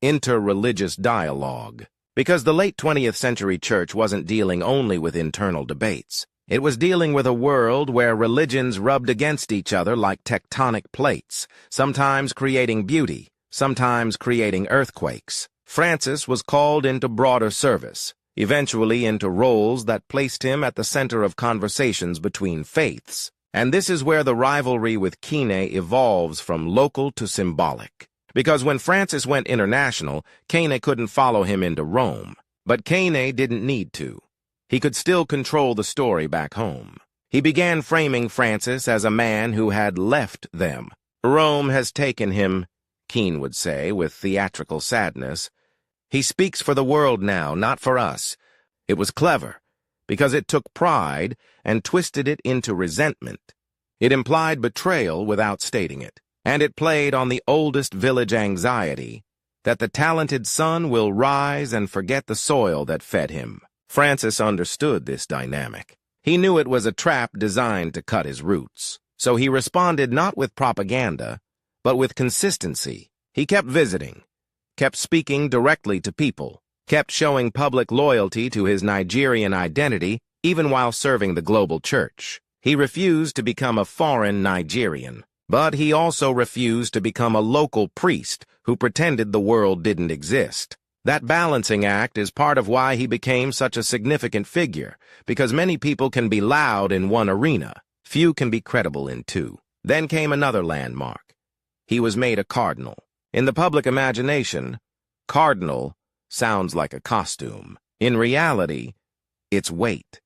interreligious dialogue. Because the late 20th century Church wasn't dealing only with internal debates. It was dealing with a world where religions rubbed against each other like tectonic plates, sometimes creating beauty, sometimes creating earthquakes. Francis was called into broader service, eventually into roles that placed him at the center of conversations between faiths. And this is where the rivalry with Kine evolves from local to symbolic. Because when Francis went international, Kine couldn't follow him into Rome. But Kine didn't need to. He could still control the story back home. He began framing Francis as a man who had left them. Rome has taken him, Keane would say with theatrical sadness. He speaks for the world now, not for us. It was clever, because it took pride and twisted it into resentment. It implied betrayal without stating it. And it played on the oldest village anxiety, that the talented son will rise and forget the soil that fed him. Francis understood this dynamic. He knew it was a trap designed to cut his roots. So he responded not with propaganda, but with consistency. He kept visiting, kept speaking directly to people, kept showing public loyalty to his Nigerian identity, even while serving the global church. He refused to become a foreign Nigerian. But he also refused to become a local priest who pretended the world didn't exist. That balancing act is part of why he became such a significant figure, because many people can be loud in one arena, few can be credible in two. Then came another landmark. He was made a cardinal. In the public imagination, cardinal sounds like a costume. In reality, it's weight.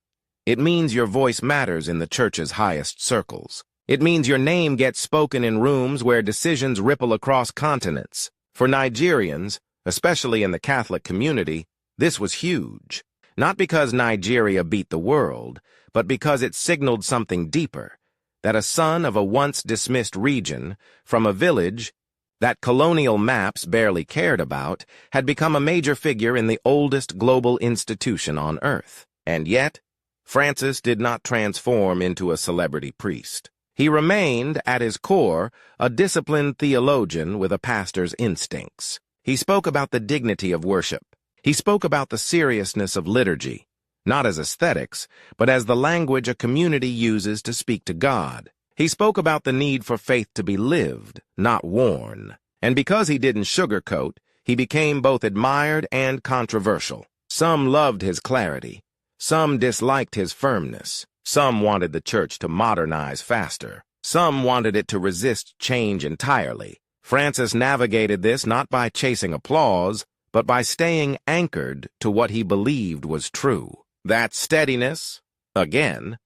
It means your voice matters in the church's highest circles. It means your name gets spoken in rooms where decisions ripple across continents. For Nigerians, especially in the Catholic community, this was huge. Not because Nigeria beat the world, but because it signaled something deeper, that a son of a once dismissed region, from a village that colonial maps barely cared about, had become a major figure in the oldest global institution on earth. And yet, Francis did not transform into a celebrity priest. He remained, at his core, a disciplined theologian with a pastor's instincts. He spoke about the dignity of worship. He spoke about the seriousness of liturgy, not as aesthetics, but as the language a community uses to speak to God. He spoke about the need for faith to be lived, not worn. And because he didn't sugarcoat, he became both admired and controversial. Some loved his clarity. Some disliked his firmness. Some wanted the church to modernize faster. Some wanted it to resist change entirely. Francis navigated this not by chasing applause, but by staying anchored to what he believed was true. That steadiness, again,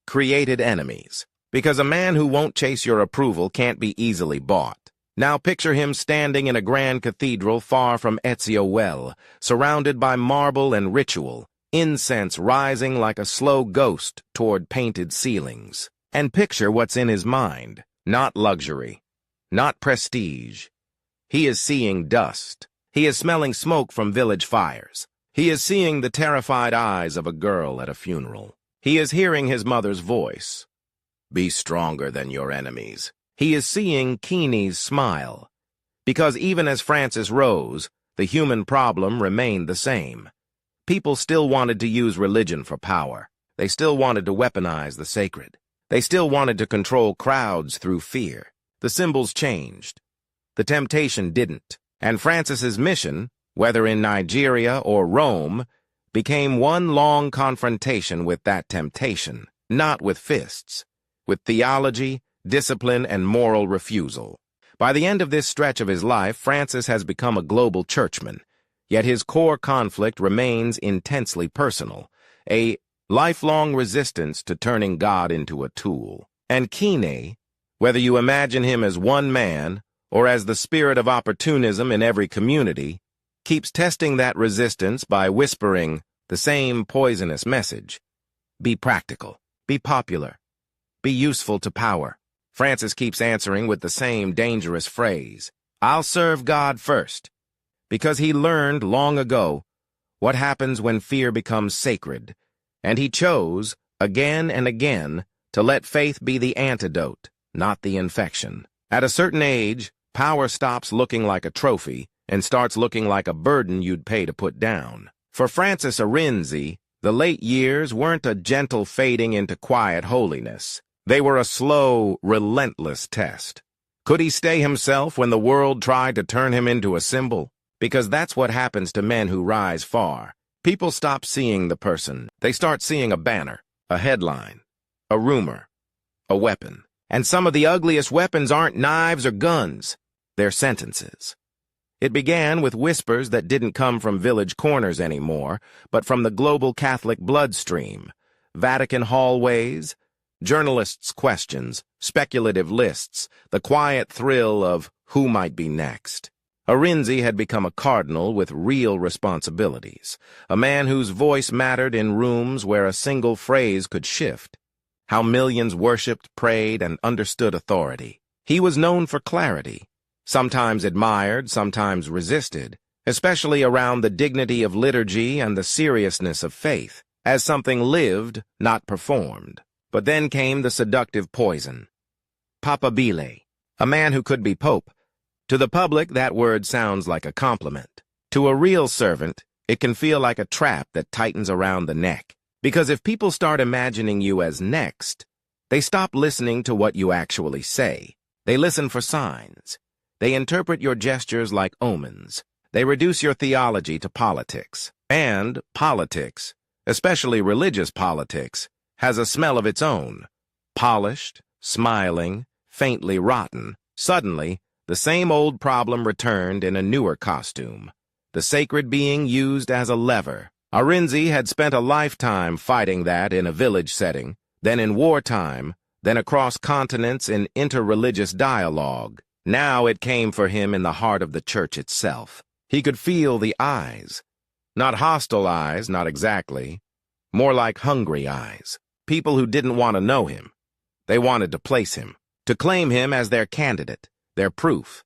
created enemies. Because a man who won't chase your approval can't be easily bought. Now picture him standing in a grand cathedral far from Ezio Well, surrounded by marble and ritual, incense rising like a slow ghost toward painted ceilings. And picture what's in his mind. Not luxury, not prestige. He is seeing dust. He is smelling smoke from village fires. He is seeing the terrified eyes of a girl at a funeral. He is hearing his mother's voice. Be stronger than your enemies. He is seeing Keeney's smile. Because even as Francis rose, the human problem remained the same. People still wanted to use religion for power. They still wanted to weaponize the sacred. They still wanted to control crowds through fear. The symbols changed. The temptation didn't. And Francis's mission, whether in Nigeria or Rome, became one long confrontation with that temptation, not with fists, with theology, discipline, and moral refusal. By the end of this stretch of his life, Francis has become a global churchman, yet his core conflict remains intensely personal, a lifelong resistance to turning God into a tool. And Keeney, whether you imagine him as one man or as the spirit of opportunism in every community, keeps testing that resistance by whispering the same poisonous message. Be practical, be popular, be useful to power. Francis keeps answering with the same dangerous phrase, I'll serve God first, because he learned long ago what happens when fear becomes sacred, and he chose, again and again, to let faith be the antidote, not the infection. At a certain age, power stops looking like a trophy and starts looking like a burden you'd pay to put down. For Francis Arinze, the late years weren't a gentle fading into quiet holiness. They were a slow, relentless test. Could he stay himself when the world tried to turn him into a symbol? Because that's what happens to men who rise far. People stop seeing the person. They start seeing a banner, a headline, a rumor, a weapon. And some of the ugliest weapons aren't knives or guns. They're sentences. It began with whispers that didn't come from village corners anymore, but from the global Catholic bloodstream. Vatican hallways, journalists' questions, speculative lists, the quiet thrill of who might be next. Arinze had become a cardinal with real responsibilities, a man whose voice mattered in rooms where a single phrase could shift. How millions worshipped, prayed, and understood authority. He was known for clarity, sometimes admired, sometimes resisted, especially around the dignity of liturgy and the seriousness of faith, as something lived, not performed. But then came the seductive poison. Papabile, a man who could be pope. To the public, that word sounds like a compliment. To a real servant, it can feel like a trap that tightens around the neck. Because if people start imagining you as next, they stop listening to what you actually say. They listen for signs. They interpret your gestures like omens. They reduce your theology to politics. And politics, especially religious politics, has a smell of its own. Polished, smiling, faintly rotten. Suddenly, the same old problem returned in a newer costume. The sacred being used as a lever. Arinze had spent a lifetime fighting that in a village setting, then in wartime, then across continents in interreligious dialogue. Now it came for him in the heart of the church itself. He could feel the eyes. Not hostile eyes, not exactly. More like hungry eyes. People who didn't want to know him. They wanted to place him, to claim him as their candidate, their proof,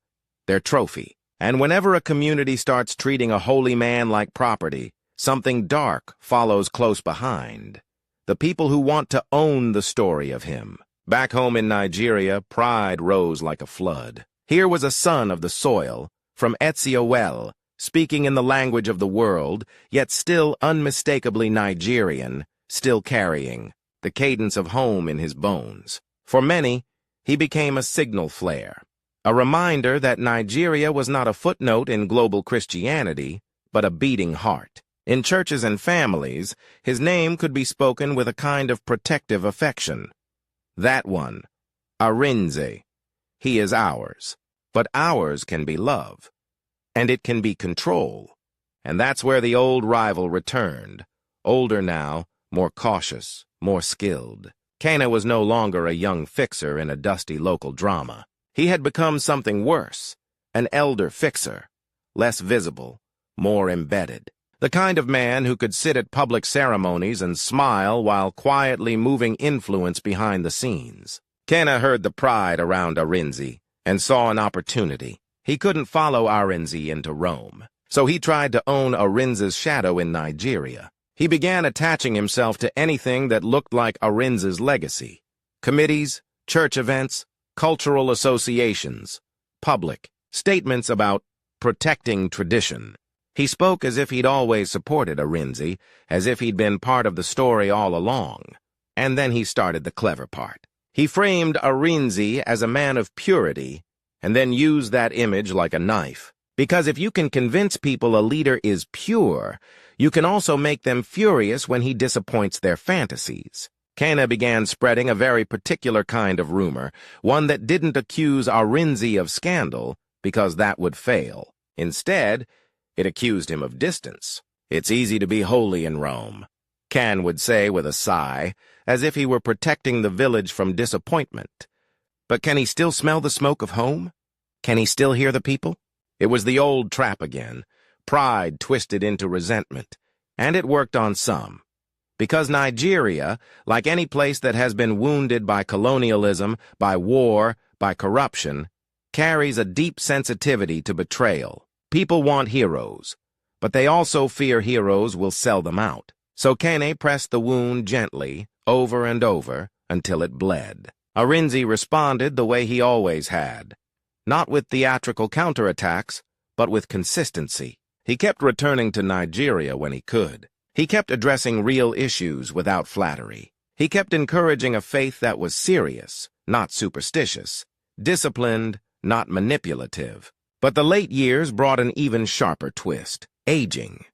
their trophy. And whenever a community starts treating a holy man like property, something dark follows close behind. The people who want to own the story of him. Back home in Nigeria, pride rose like a flood. Here was a son of the soil, from Etziowel, speaking in the language of the world, yet still unmistakably Nigerian, still carrying the cadence of home in his bones. For many, he became a signal flare, a reminder that Nigeria was not a footnote in global Christianity, but a beating heart. In churches and families, his name could be spoken with a kind of protective affection. That one, Arinze, he is ours. But ours can be love, and it can be control. And that's where the old rival returned, older now, more cautious, more skilled. Cana was no longer a young fixer in a dusty local drama. He had become something worse, an elder fixer, less visible, more embedded. The kind of man who could sit at public ceremonies and smile while quietly moving influence behind the scenes. Cana heard the pride around Arinze and saw an opportunity. He couldn't follow Arinze into Rome, so he tried to own Arinze's shadow in Nigeria. He began attaching himself to anything that looked like Arinze's legacy. Committees, church events, cultural associations, public statements about protecting tradition. He spoke as if he'd always supported Arinze, as if he'd been part of the story all along. And then he started the clever part. He framed Arinze as a man of purity, and then used that image like a knife. Because if you can convince people a leader is pure, you can also make them furious when he disappoints their fantasies. Cana began spreading a very particular kind of rumor, one that didn't accuse Arinze of scandal, because that would fail. Instead, it accused him of distance. It's easy to be holy in Rome, Can would say with a sigh, as if he were protecting the village from disappointment. But can he still smell the smoke of home? Can he still hear the people? It was the old trap again, pride twisted into resentment, and it worked on some. Because Nigeria, like any place that has been wounded by colonialism, by war, by corruption, carries a deep sensitivity to betrayal. People want heroes, but they also fear heroes will sell them out. So Kane pressed the wound gently, over and over, until it bled. Arinze responded the way he always had, not with theatrical counterattacks, but with consistency. He kept returning to Nigeria when he could. He kept addressing real issues without flattery. He kept encouraging a faith that was serious, not superstitious, disciplined, not manipulative. But the late years brought an even sharper twist: aging.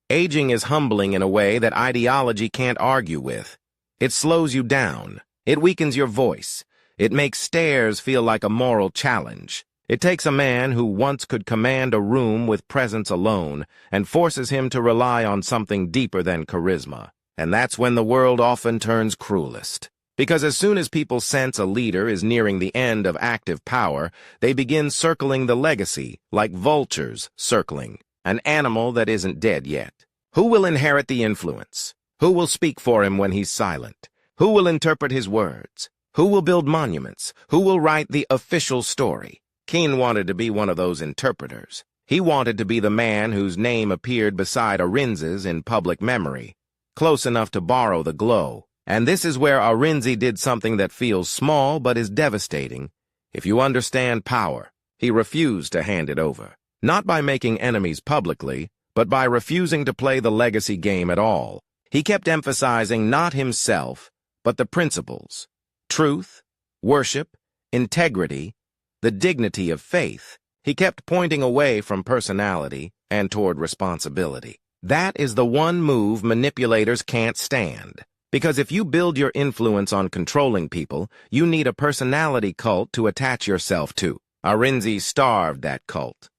Aging is humbling in a way that ideology can't argue with. It slows you down. It weakens your voice. It makes stares feel like a moral challenge. It takes a man who once could command a room with presence alone and forces him to rely on something deeper than charisma. And that's when the world often turns cruelest. Because as soon as people sense a leader is nearing the end of active power, they begin circling the legacy, like vultures circling, an animal that isn't dead yet. Who will inherit the influence? Who will speak for him when he's silent? Who will interpret his words? Who will build monuments? Who will write the official story? Keane wanted to be one of those interpreters. He wanted to be the man whose name appeared beside Arinze's in public memory, close enough to borrow the glow. And this is where Arinze did something that feels small but is devastating. If you understand power, he refused to hand it over. Not by making enemies publicly, but by refusing to play the legacy game at all. He kept emphasizing not himself, but the principles: truth, worship, integrity, the dignity of faith. He kept pointing away from personality and toward responsibility. That is the one move manipulators can't stand. Because if you build your influence on controlling people, you need a personality cult to attach yourself to. Arinze starved that cult.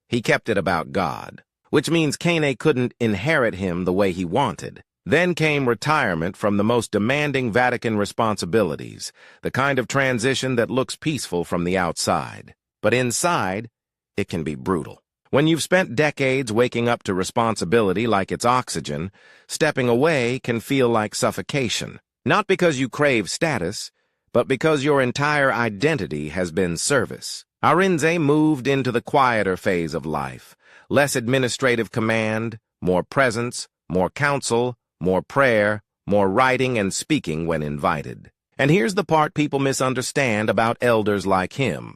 He kept it about God, which means Kane couldn't inherit him the way he wanted. Then came retirement from the most demanding Vatican responsibilities, the kind of transition that looks peaceful from the outside. But inside, it can be brutal. When you've spent decades waking up to responsibility like it's oxygen, stepping away can feel like suffocation. Not because you crave status, but because your entire identity has been service. Arinze moved into the quieter phase of life. Less administrative command, more presence, more counsel, more prayer, more writing and speaking when invited. And here's the part people misunderstand about elders like him.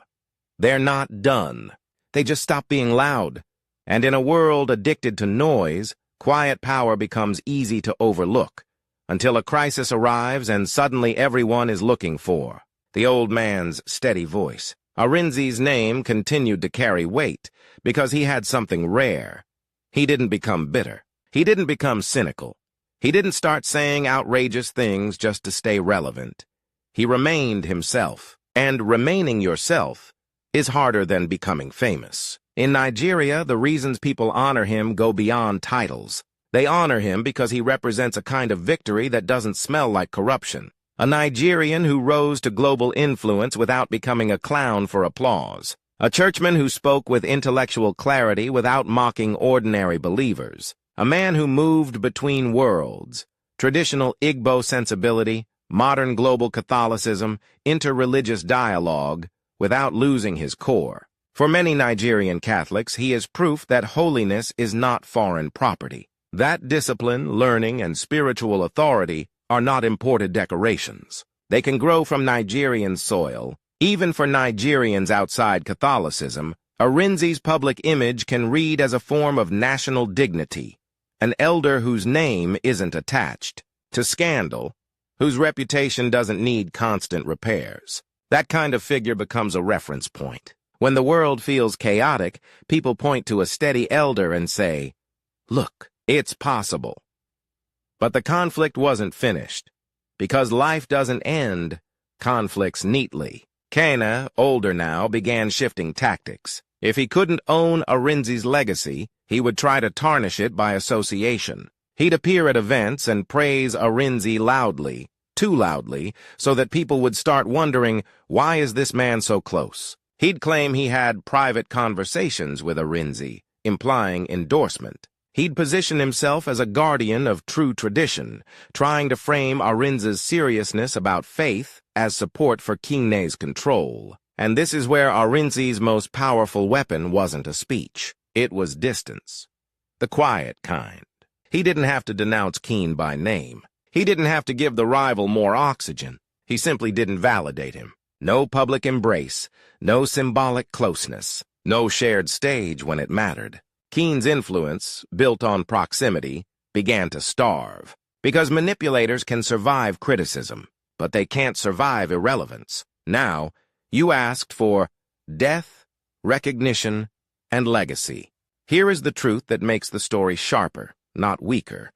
They're not done. They just stop being loud. And in a world addicted to noise, quiet power becomes easy to overlook, until a crisis arrives and suddenly everyone is looking for the old man's steady voice. Arinze's name continued to carry weight because he had something rare. He didn't become bitter. He didn't become cynical. He didn't start saying outrageous things just to stay relevant. He remained himself. And remaining yourself is harder than becoming famous. In Nigeria, the reasons people honor him go beyond titles. They honor him because he represents a kind of victory that doesn't smell like corruption. A Nigerian who rose to global influence without becoming a clown for applause. A churchman who spoke with intellectual clarity without mocking ordinary believers. A man who moved between worlds, traditional Igbo sensibility, modern global Catholicism, interreligious dialogue, without losing his core. For many Nigerian Catholics, he is proof that holiness is not foreign property. That discipline, learning, and spiritual authority are not imported decorations. They can grow from Nigerian soil, Even for Nigerians outside Catholicism, Arinze's public image can read as a form of national dignity, an elder whose name isn't attached to scandal, whose reputation doesn't need constant repairs. That kind of figure becomes a reference point. When the world feels chaotic, people point to a steady elder and say, "Look, it's possible." But the conflict wasn't finished. Because life doesn't end conflicts neatly. Kana, older now, began shifting tactics. If he couldn't own Arinze's legacy, he would try to tarnish it by association. He'd appear at events and praise Arinze loudly, too loudly, so that people would start wondering, why is this man so close? He'd claim he had private conversations with Arinze, implying endorsement. He'd position himself as a guardian of true tradition, trying to frame Arinze's seriousness about faith as support for Kine's control. And this is where Arinze's most powerful weapon wasn't a speech. It was distance. The quiet kind. He didn't have to denounce Kine by name. He didn't have to give the rival more oxygen. He simply didn't validate him. No public embrace, no symbolic closeness, no shared stage when it mattered. Kine's influence, built on proximity, began to starve. Because manipulators can survive criticism, but they can't survive irrelevance. Now, you asked for death, recognition, and legacy. Here is the truth that makes the story sharper, not weaker.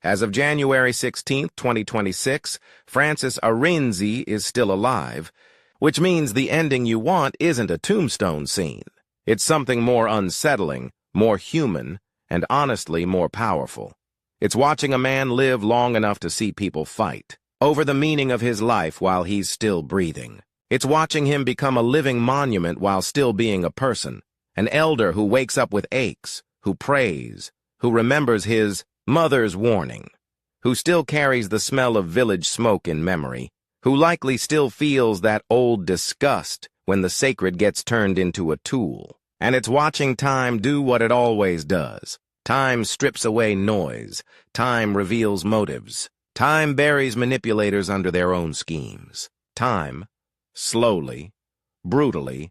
As of January 16, 2026, Francis Arinze is still alive, which means the ending you want isn't a tombstone scene. It's something more unsettling, more human, and honestly more powerful. It's watching a man live long enough to see people fight over the meaning of his life while he's still breathing. It's watching him become a living monument while still being a person, an elder who wakes up with aches, who prays, who remembers his mother's warning, who still carries the smell of village smoke in memory, who likely still feels that old disgust when the sacred gets turned into a tool. And it's watching time do what it always does. Time strips away noise. Time reveals motives. Time buries manipulators under their own schemes. Time, slowly, brutally,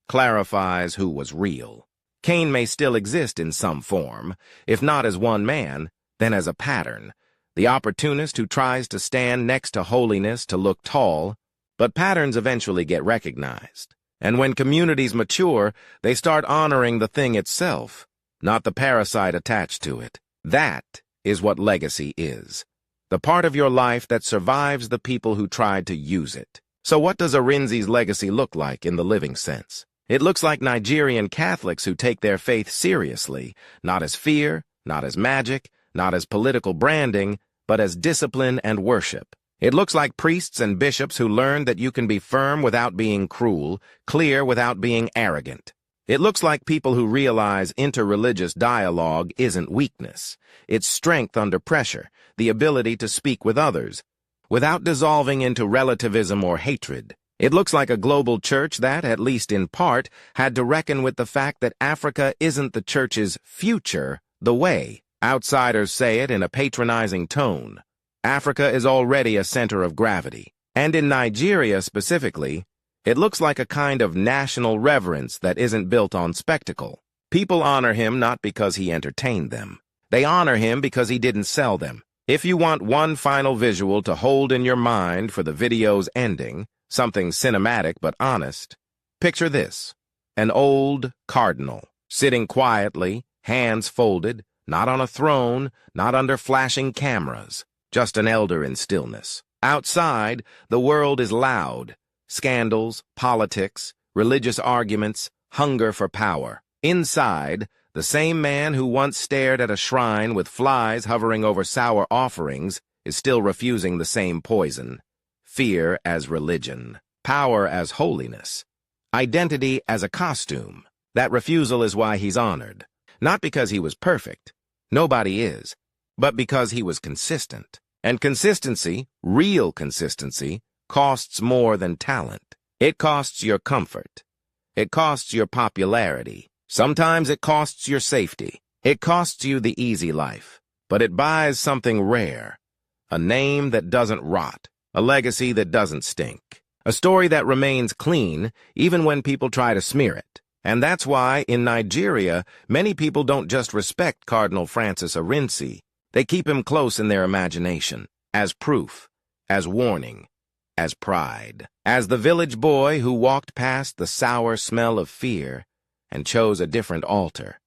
clarifies who was real. Kine may still exist in some form, if not as one man, then as a pattern. The opportunist who tries to stand next to holiness to look tall, but patterns eventually get recognized. And when communities mature, they start honoring the thing itself, not the parasite attached to it. That is what legacy is. The part of your life that survives the people who tried to use it. So what does Arinze's legacy look like in the living sense? It looks like Nigerian Catholics who take their faith seriously, not as fear, not as magic, not as political branding, but as discipline and worship. It looks like priests and bishops who learn that you can be firm without being cruel, clear without being arrogant. It looks like people who realize interreligious dialogue isn't weakness. It's strength under pressure, the ability to speak with others, without dissolving into relativism or hatred. It looks like a global church that, at least in part, had to reckon with the fact that Africa isn't the church's future, the way. Outsiders say it in a patronizing tone. Africa is already a center of gravity. And in Nigeria specifically, it looks like a kind of national reverence that isn't built on spectacle. People honor him not because he entertained them. They honor him because he didn't sell them. If you want one final visual to hold in your mind for the video's ending, something cinematic but honest, picture this. An old cardinal, sitting quietly, hands folded, not on a throne, not under flashing cameras. Just an elder in stillness. Outside, the world is loud. Scandals, politics, religious arguments, hunger for power. Inside, the same man who once stared at a shrine with flies hovering over sour offerings is still refusing the same poison. Fear as religion. Power as holiness. Identity as a costume. That refusal is why he's honored. Not because he was perfect. Nobody is. But because he was consistent. And consistency, real consistency, costs more than talent. It costs your comfort. It costs your popularity. Sometimes it costs your safety. It costs you the easy life. But it buys something rare. A name that doesn't rot. A legacy that doesn't stink. A story that remains clean even when people try to smear it. And that's why, in Nigeria, many people don't just respect Cardinal Francis Arinze. They keep him close in their imagination, as proof, as warning, as pride. As the village boy who walked past the sour smell of fear and chose a different altar.